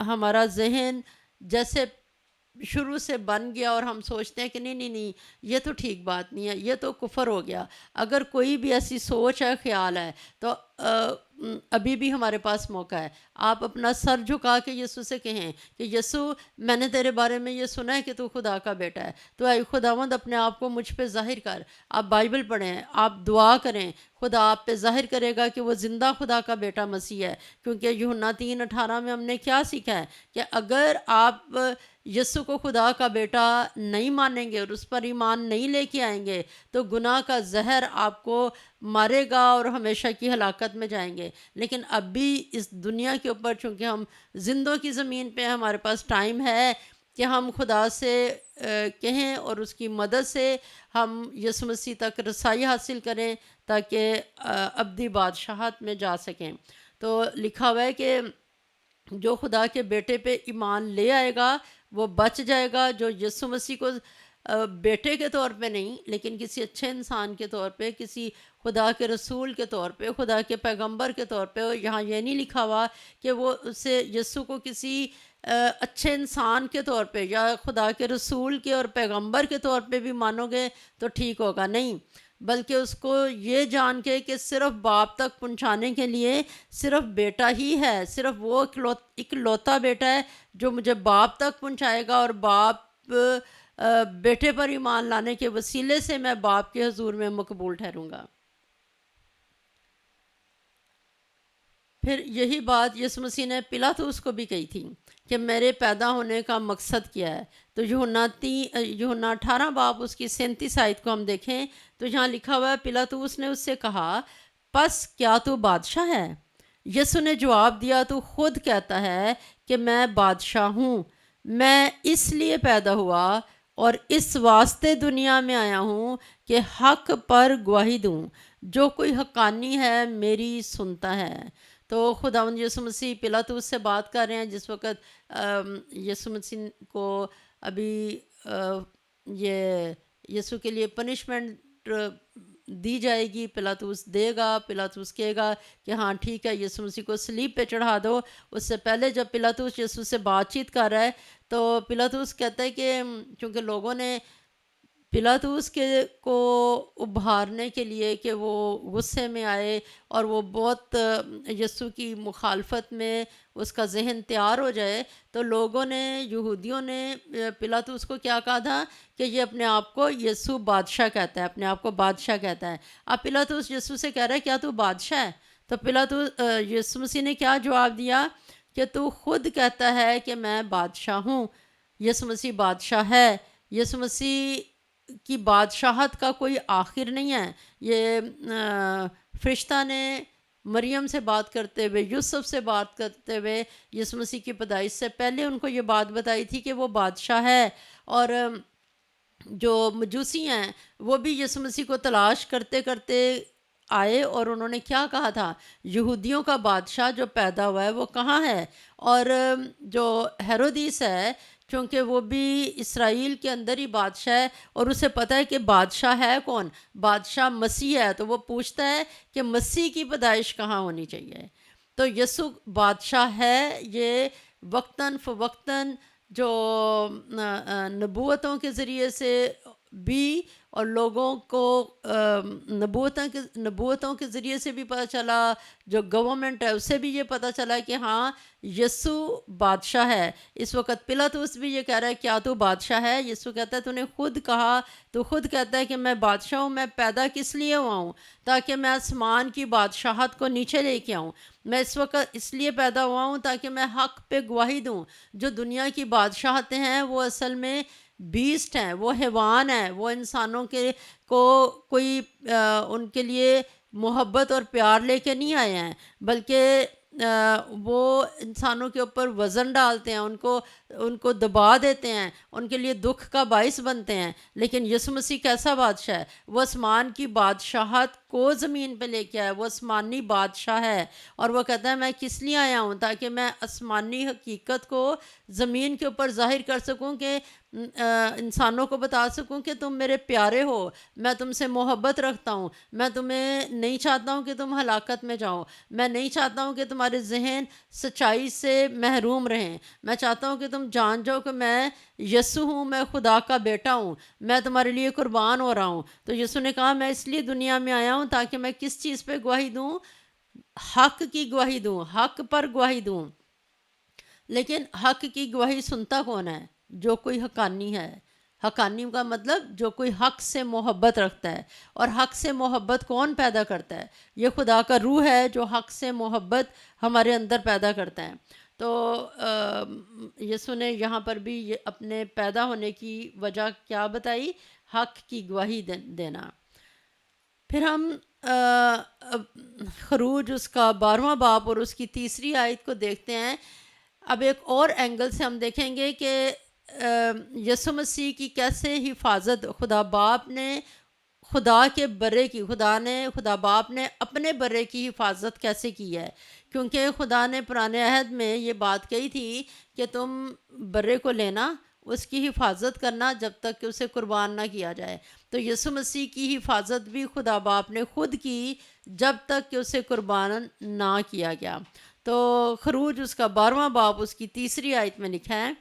ہمارا ذہن جیسے شروع سے بن گیا اور ہم سوچتے ہیں کہ نہیں یہ تو ٹھیک بات نہیں ہے، یہ تو کفر ہو گیا، اگر کوئی بھی ایسی سوچ ہے، خیال ہے، تو ابھی بھی ہمارے پاس موقع ہے. آپ اپنا سر جھکا کے یسوع سے کہیں کہ یسوع میں نے تیرے بارے میں یہ سنا ہے کہ تو خدا کا بیٹا ہے، تو اے خداوند اپنے آپ کو مجھ پہ ظاہر کر. آپ بائبل پڑھیں، آپ دعا کریں، خدا آپ پہ ظاہر کرے گا کہ وہ زندہ خدا کا بیٹا مسیح ہے. کیونکہ یوحنا 3:18 میں ہم نے کیا سیکھا ہے کہ اگر آپ یسوع کو خدا کا بیٹا نہیں مانیں گے اور اس پر ایمان نہیں لے کے آئیں گے تو گناہ کا زہر آپ کو مارے گا اور ہمیشہ کی ہلاکت میں جائیں گے. لیکن اب بھی اس دنیا کے اوپر چونکہ ہم زندوں کی زمین پہ ہمارے پاس ٹائم ہے کہ ہم خدا سے کہیں اور اس کی مدد سے ہم یسوع مسیح تک رسائی حاصل کریں تاکہ ابدی بادشاہت میں جا سکیں. تو لکھا ہوا ہے کہ جو خدا کے بیٹے پہ ایمان لے آئے گا وہ بچ جائے گا. جو یسوع مسیح کو بیٹے کے طور پہ نہیں لیکن کسی اچھے انسان کے طور پہ، کسی خدا کے رسول کے طور پہ، خدا کے پیغمبر کے طور پہ، یہاں یہ نہیں لکھا ہوا کہ وہ اسے یسوع کو کسی اچھے انسان کے طور پہ یا خدا کے رسول کے اور پیغمبر کے طور پہ بھی مانو گے تو ٹھیک ہوگا. نہیں، بلکہ اس کو یہ جان کے کہ صرف باپ تک پہنچانے کے لیے صرف بیٹا ہی ہے، صرف وہ اکلوتا بیٹا ہے جو مجھے باپ تک پہنچائے گا، اور باپ بیٹے پر ایمان لانے کے وسیلے سے میں باپ کے حضور میں مقبول ٹھہروں گا. پھر یہی بات یسوع مسیح نے پلاطس کو بھی کہی تھی کہ میرے پیدا ہونے کا مقصد کیا ہے. تو یوحنا 18 باب اس کی 37 آیت کو ہم دیکھیں تو یہاں لکھا ہوا ہے، پلاطس نے اس سے کہا پس کیا تو بادشاہ ہے؟ یسوع نے جواب دیا، تو خود کہتا ہے کہ میں بادشاہ ہوں. میں اس لیے پیدا ہوا اور اس واسطے دنیا میں آیا ہوں کہ حق پر گواہی دوں. جو کوئی حقانی ہے میری سنتا ہے. تو خداوند یسوع مسیح پلاطس سے بات کر رہے ہیں جس وقت یسوع مسیح کو ابھی یہ یسوع کے لیے پنشمنٹ دی جائے گی. پلاطس دے گا، پلاطس کہے گا کہ ہاں ٹھیک ہے یسوع مسیح کو صلیب پہ چڑھا دو. اس سے پہلے جب پلاطس یسوع سے بات چیت کر رہا ہے تو پلاطس کہتا ہے کہ چونکہ لوگوں نے پلاطس کو ابھارنے کے لیے کہ وہ غصے میں آئے اور وہ بہت یسوع کی مخالفت میں اس کا ذہن تیار ہو جائے، تو لوگوں نے، یہودیوں نے پلاطس کو کیا کہا تھا کہ یہ اپنے آپ کو یسوع بادشاہ کہتا ہے، اپنے آپ کو بادشاہ کہتا ہے. اب پلاطس یسوع سے کہہ رہا ہے کیا تو بادشاہ ہے؟ تو یسوع مسیح نے کیا جواب دیا کہ تو خود کہتا ہے کہ میں بادشاہ ہوں. یسوع مسیح بادشاہ ہے. یسوع مسیح کی بادشاہت کا کوئی آخر نہیں ہے. یہ فرشتہ نے مریم سے بات کرتے ہوئے، یوسف سے بات کرتے ہوئے یسوع مسیح کی پیدائش سے پہلے ان کو یہ بات بتائی تھی کہ وہ بادشاہ ہے. اور جو مجوسی ہیں وہ بھی یسوع مسیح کو تلاش کرتے کرتے آئے، اور انہوں نے کیا کہا تھا، یہودیوں کا بادشاہ جو پیدا ہوا ہے وہ کہاں ہے. اور جو ہیرودیس ہے، چونکہ وہ بھی اسرائیل کے اندر ہی بادشاہ ہے اور اسے پتہ ہے کہ بادشاہ ہے کون، بادشاہ مسیح ہے، تو وہ پوچھتا ہے کہ مسیح کی پیدائش کہاں ہونی چاہیے. تو یسوع بادشاہ ہے. یہ وقتاً فوقتاً جو نبوتوں کے ذریعے سے بھی، اور لوگوں کو نبوتوں کے ذریعے سے بھی پتہ چلا، جو گورنمنٹ ہے اسے بھی یہ پتہ چلا کہ ہاں یسوع بادشاہ ہے. اس وقت پلاطس بھی یہ کہہ رہا ہے کیا تو بادشاہ ہے؟ یسوع کہتا ہے تو نے خود کہا، تو خود کہتا ہے کہ میں بادشاہ ہوں. میں پیدا کس لیے ہوا ہوں؟ تاکہ میں آسمان کی بادشاہت کو نیچے لے کے آؤں. میں اس وقت اس لیے پیدا ہوا ہوں تاکہ میں حق پہ گواہی دوں. جو دنیا کی بادشاہتیں ہیں وہ اصل میں بیسٹ ہیں، وہ حیوان ہیں، وہ انسانوں کے کو کوئی ان کے لیے محبت اور پیار لے کے نہیں آئے ہیں، بلکہ وہ انسانوں کے اوپر وزن ڈالتے ہیں، ان کو دبا دیتے ہیں، ان کے لیے دکھ کا باعث بنتے ہیں. لیکن یسوع مسیح کیسا بادشاہ ہے؟ وہ آسمان کی بادشاہت کو زمین پہ لے کے آیا. وہ آسمانی بادشاہ ہے، اور وہ کہتا ہے میں کس لیے آیا ہوں؟ تاکہ میں آسمانی حقیقت کو زمین کے اوپر ظاہر کر سکوں، کہ انسانوں کو بتا سکوں کہ تم میرے پیارے ہو، میں تم سے محبت رکھتا ہوں. میں تمہیں نہیں چاہتا ہوں کہ تم ہلاکت میں جاؤ. میں نہیں چاہتا ہوں کہ تمہارے ذہن سچائی سے محروم رہیں. میں چاہتا ہوں کہ تم جان جاؤ کہ میں یسوع ہوں، میں خدا کا بیٹا ہوں، میں تمہارے لیے قربان ہو رہا ہوں. تو یسوع نے کہا میں اس لیے دنیا میں آیا ہوں تاکہ میں کس چیز پہ گواہی دوں؟ حق کی گواہی دوں، حق پر گواہی دوں. لیکن حق کی گواہی سنتا کون ہے؟ جو کوئی حقانی ہے. حقانی کا مطلب جو کوئی حق سے محبت رکھتا ہے. اور حق سے محبت کون پیدا کرتا ہے؟ یہ خدا کا روح ہے جو حق سے محبت ہمارے اندر پیدا کرتا ہے. تو یسوع نے یہاں پر بھی یہ اپنے پیدا ہونے کی وجہ کیا بتائی؟ حق کی گواہی دینا. پھر ہم خروج اس کا 12واں باب اور اس کی 3 آیت کو دیکھتے ہیں. اب ایک اور اینگل سے ہم دیکھیں گے کہ یسوع مسیح کی کیسے حفاظت خدا باپ نے خدا کے برے کی، خدا باپ نے اپنے برے کی حفاظت کیسے کی ہے. کیونکہ خدا نے پرانے عہد میں یہ بات کہی تھی کہ تم برے کو لینا، اس کی حفاظت کرنا جب تک کہ اسے قربان نہ کیا جائے. تو یسوع مسیح کی حفاظت بھی خدا باپ نے خود کی جب تک کہ اسے قربان نہ کیا گیا. تو خروج اس کا 12واں باب اس کی 3 آیت میں لکھا ہے،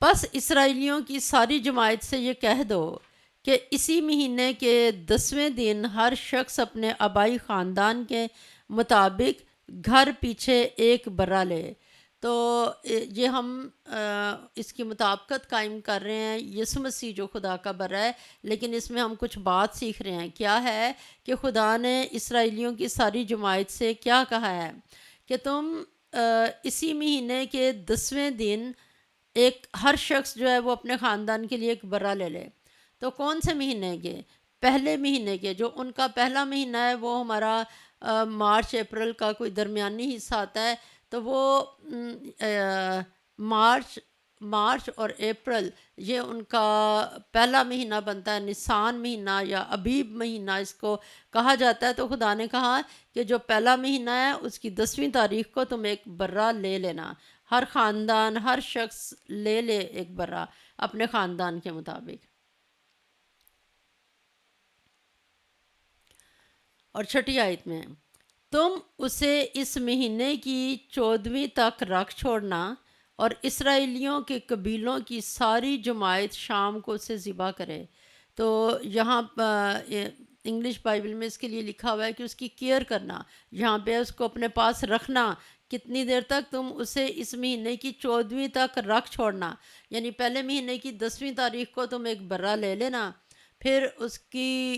پس اسرائیلیوں کی ساری جماعت سے یہ کہہ دو کہ اسی مہینے کے 10ویں دن ہر شخص اپنے آبائی خاندان کے مطابق گھر پیچھے ایک برا لے. تو یہ ہم اس کی مطابقت قائم کر رہے ہیں یسوع مسیح جو خدا کا برا ہے، لیکن اس میں ہم کچھ بات سیکھ رہے ہیں. کیا ہے کہ خدا نے اسرائیلیوں کی ساری جماعت سے کیا کہا ہے کہ تم اسی مہینے کے 10ویں دن ہر شخص جو ہے وہ اپنے خاندان کے لیے ایک برا لے لے. تو کون سے مہینے کے؟ پہلے مہینے کے. جو ان کا پہلا مہینہ ہے وہ ہمارا مارچ اپریل کا کوئی درمیانی حصہ آتا ہے. تو وہ مارچ اور اپریل یہ ان کا پہلا مہینہ بنتا ہے. نسان مہینہ یا ابیب مہینہ اس کو کہا جاتا ہے. تو خدا نے کہا کہ جو پہلا مہینہ ہے اس کی 10ویں تاریخ کو تم ایک برا لے لینا. ہر خاندان، ہر شخص لے لے ایک برا اپنے خاندان کے مطابق. اور 6 آیت میں، تم اسے اس مہینے کی 14ویں تک رکھ چھوڑنا، اور اسرائیلیوں کے قبیلوں کی ساری جماعت شام کو اسے ذبح کرے. تو یہاں انگلش بائبل میں اس کے لیے لکھا ہوا ہے کہ اس کی کیئر کرنا. یہاں پہ اس کو اپنے پاس رکھنا. کتنی دیر تک؟ تم اسے اس مہینے کی 14ویں تک رکھ چھوڑنا. یعنی پہلے مہینے کی 10ویں تاریخ کو تم ایک برا لے لینا. پھر اس کی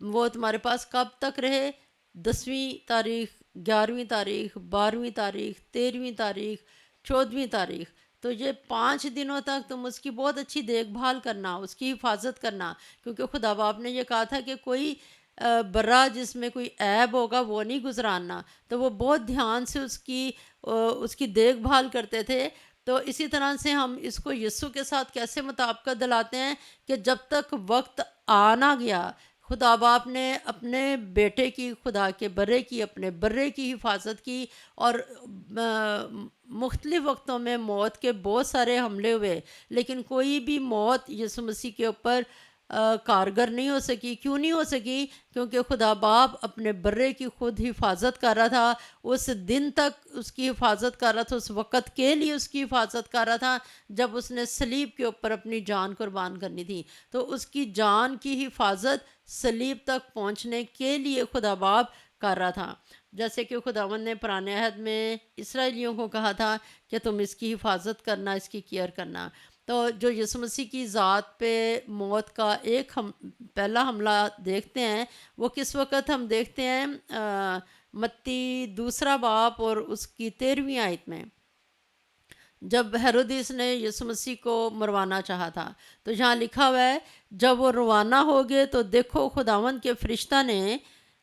وہ تمہارے پاس کب تک رہے؟ 10ویں تاریخ، 11ویں تاریخ، 12ویں تاریخ، 13ویں تاریخ، 14ویں تاریخ. تو یہ 5 دنوں تک تم اس کی بہت اچھی دیکھ بھال کرنا، اس کی حفاظت کرنا، کیونکہ خدا باپ نے یہ کہا تھا کہ کوئی برا جس میں کوئی عیب ہوگا وہ نہیں گزراننا، تو وہ بہت دھیان سے اس کی دیکھ بھال کرتے تھے۔ تو اسی طرح سے ہم اس کو یسوع کے ساتھ کیسے مطابقت دلاتے ہیں کہ جب تک وقت آ نہ گیا، خدا باپ نے اپنے بیٹے کی، خدا کے برے کی، اپنے برے کی حفاظت کی، اور مختلف وقتوں میں موت کے بہت سارے حملے ہوئے، لیکن کوئی بھی موت یسوع مسیح کے اوپر کارگر نہیں ہو سکی۔ کیوں نہیں ہو سکی؟ کیونکہ خدا باپ اپنے برے کی خود حفاظت کر رہا تھا، اس دن تک اس کی حفاظت کر رہا تھا، اس وقت کے لیے اس کی حفاظت کر رہا تھا جب اس نے صلیب کے اوپر اپنی جان قربان کرنی تھی۔ تو اس کی جان کی حفاظت صلیب تک پہنچنے کے لیے خدا باپ کر رہا تھا۔ جیسے کہ خداوند نے پرانے عہد میں اسرائیلیوں کو کہا تھا کہ تم اس کی حفاظت کرنا، اس کی کیئر کرنا۔ تو جو یسوع مسیح کی ذات پہ موت کا ایک پہلا حملہ دیکھتے ہیں، وہ کس وقت ہم دیکھتے ہیں؟ متی 2 باب اور اس کی 13ویں آیت میں، جب ہیرودیس نے یسوع مسیح کو مروانا چاہا تھا، تو یہاں لکھا ہوا ہے جب وہ روانہ ہو گئے تو دیکھو خداوند کے فرشتہ نے،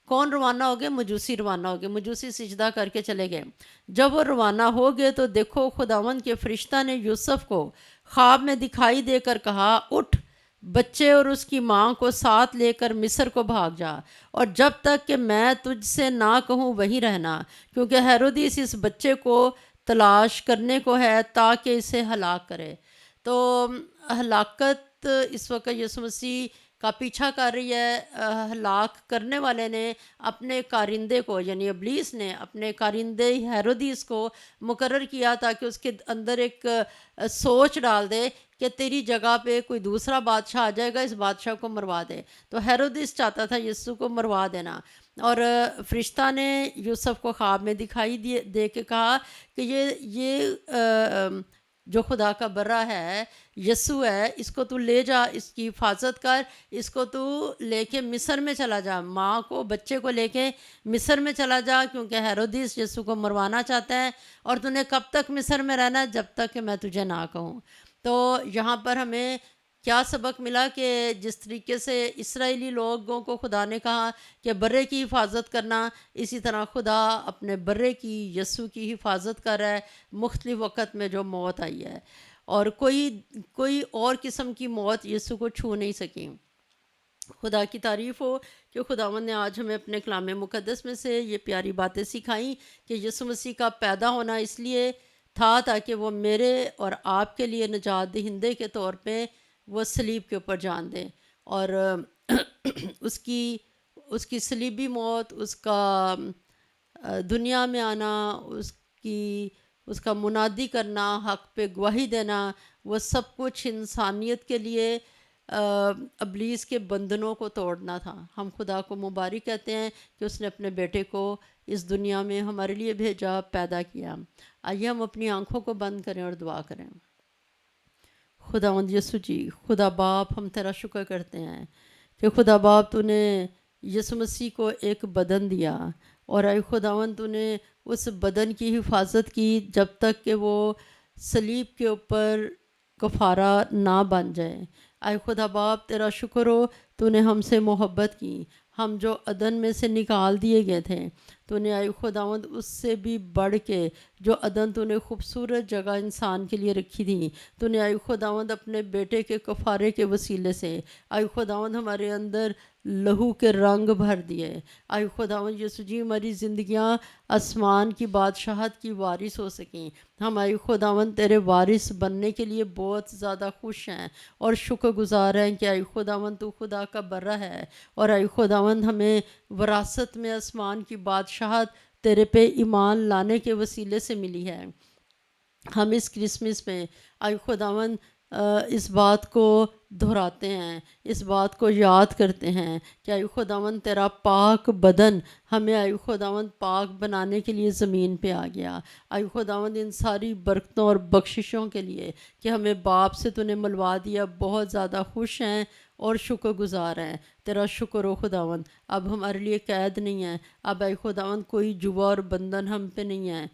کون روانہ ہو گئے؟ مجوسی روانہ ہو گئے، مجوسی سجدہ کر کے چلے گئے۔ جب وہ روانہ ہو گئے تو دیکھو خداوند کے فرشتہ نے یوسف کو خواب میں دکھائی دے کر کہا، اٹھ، بچے اور اس کی ماں کو ساتھ لے کر مصر کو بھاگ جا، اور جب تک کہ میں تجھ سے نہ کہوں وہیں رہنا، کیونکہ ہیرودیس اس بچے کو تلاش کرنے کو ہے تاکہ اسے ہلاک کرے۔ تو ہلاکت اس وقت یسوع مسیح کا پیچھا کر رہی ہے۔ ہلاک کرنے والے نے اپنے کارندے کو، یعنی ابلیس نے اپنے کارندے ہیرودیس کو مقرر کیا تاکہ اس کے اندر ایک سوچ ڈال دے کہ تیری جگہ پہ کوئی دوسرا بادشاہ آ جائے گا، اس بادشاہ کو مروا دے۔ تو ہیرودیس چاہتا تھا یسوع کو مروا دینا، اور فرشتہ نے یوسف کو خواب میں دکھائی دے کے کہا کہ یہ جو خدا کا برا ہے، یسوع ہے، اس کو تو لے جا، اس کی حفاظت کر، اس کو تو لے کے مصر میں چلا جا، ماں کو، بچے کو لے کے مصر میں چلا جا، کیونکہ ہیرودیس یسوع کو مروانا چاہتا ہے، اور تو نے کب تک مصر میں رہنا؟ جب تک کہ میں تجھے نہ کہوں۔ تو یہاں پر ہمیں کیا سبق ملا کہ جس طریقے سے اسرائیلی لوگوں کو خدا نے کہا کہ برے کی حفاظت کرنا، اسی طرح خدا اپنے برے کی، یسوع کی حفاظت کر رہا ہے مختلف وقت میں جو موت آئی ہے، اور کوئی اور قسم کی موت یسوع کو چھو نہیں سکی۔ خدا کی تعریف ہو کہ خداوند نے آج ہمیں اپنے کلام مقدس میں سے یہ پیاری باتیں سکھائیں کہ یسوع مسیح کا پیدا ہونا اس لیے تھا تاکہ وہ میرے اور آپ کے لیے نجات دہندے کے طور پہ وہ صلیب کے اوپر جان دیں، اور اس کی صلیبی موت، اس کا دنیا میں آنا، اس کا منادی کرنا، حق پہ گواہی دینا، وہ سب کچھ انسانیت کے لیے ابلیس کے بندنوں کو توڑنا تھا۔ ہم خدا کو مبارک کہتے ہیں کہ اس نے اپنے بیٹے کو اس دنیا میں ہمارے لیے بھیجا، پیدا کیا۔ آئیے ہم اپنی آنکھوں کو بند کریں اور دعا کریں۔ خداوند یسوع جی، خدا باپ، ہم تیرا شکر کرتے ہیں کہ خدا باپ تو نے یسوع مسیح کو ایک بدن دیا، اور اے خداوند تو نے اس بدن کی حفاظت کی جب تک کہ وہ صلیب کے اوپر کفارہ نہ بن جائے۔ اے خدا باپ تیرا شکر ہو، تو نے ہم سے محبت کی، ہم جو عدن میں سے نکال دیے گئے تھے، تو نے اے خداوند اس سے بھی بڑھ کے جو عدن تو نے خوبصورت جگہ انسان کے لیے رکھی تھی، تو نے اے خداوند اپنے بیٹے کے کفارے کے وسیلے سے اے خداوند ہمارے اندر لہو کے رنگ بھر دیے۔ اے خداوند یسوع جی، ہماری زندگیاں آسمان کی بادشاہت کی وارث ہو سکیں۔ ہم اے خداوند تیرے وارث بننے کے لیے بہت زیادہ خوش ہیں اور شکر گزار ہیں کہ اے خداوند تو خدا کا برا ہے، اور اے خداوند ہمیں وراثت میں آسمان کی بادشاہت تیرے پہ ایمان لانے کے وسیلے سے ملی ہے۔ ہم اس کرسمس میں اے خداوند اس بات کو دہراتے ہیں، اس بات کو یاد کرتے ہیں کہ اے خداوند تیرا پاک بدن ہمیں اے خداوند پاک بنانے کے لیے زمین پہ آ گیا۔ اے خداوند ان ساری برکتوں اور بخششوں کے لیے کہ ہمیں باپ سے تو نے ملوا دیا، بہت زیادہ خوش ہیں اور شکر گزار ہیں۔ تیرا شکر ہو خداوند، اب ہمارے لیے قید نہیں ہے، اب اے خداوند کوئی جوا اور بندھن ہم پہ نہیں ہے۔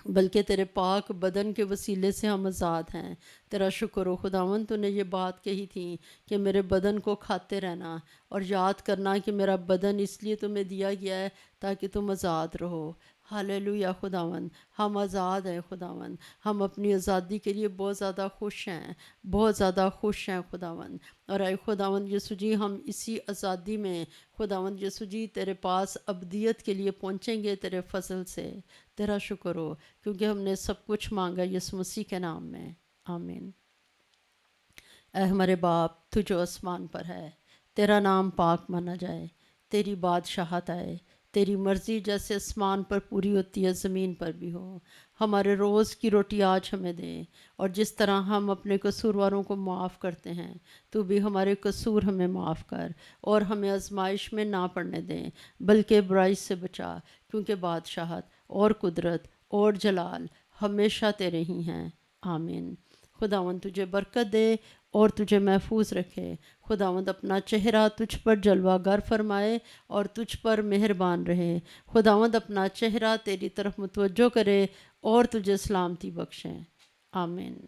بلکہ تیرے پاک بدن کے وسیلے سے ہم آزاد ہیں۔ تیرا شکر ہو خداوند، تو نے یہ بات کہی تھی کہ میرے بدن کو کھاتے رہنا اور یاد کرنا کہ میرا بدن اس لیے تمہیں دیا گیا ہے تاکہ تم آزاد رہو۔ ہاللیلویا خداوند، ہم آزاد ہیں خداوند، ہم اپنی آزادی کے لیے بہت زیادہ خوش ہیں، بہت زیادہ خوش ہیں خداوند۔ اور اے خداوند یسوع جی، ہم اسی آزادی میں خداوند یسوع جی تیرے پاس ابدیت کے لیے پہنچیں گے تیرے فضل سے۔ تیرا شکر ہو کیونکہ ہم نے سب کچھ مانگا یسوع مسیح کے نام میں، آمین۔ اے ہمارے باپ، تو جو آسمان پر ہے، تیرا نام پاک مانا جائے، تیری بادشاہت آئے، تیری مرضی جیسے آسمان پر پوری ہوتی ہے زمین پر بھی ہو۔ ہمارے روز کی روٹی آج ہمیں دیں، اور جس طرح ہم اپنے قصورواروں کو معاف کرتے ہیں، تو بھی ہمارے قصور ہمیں معاف کر، اور ہمیں آزمائش میں نہ پڑنے دیں بلکہ برائی سے بچا، کیونکہ بادشاہت اور قدرت اور جلال ہمیشہ تیرے ہی ہیں، آمین۔ خداوند تجھے برکت دے اور تجھے محفوظ رکھے۔ خداوند اپنا چہرہ تجھ پر جلوہ گر فرمائے اور تجھ پر مہربان رہے۔ خداوند اپنا چہرہ تیری طرف متوجہ کرے اور تجھے سلامتی بخشے، آمین۔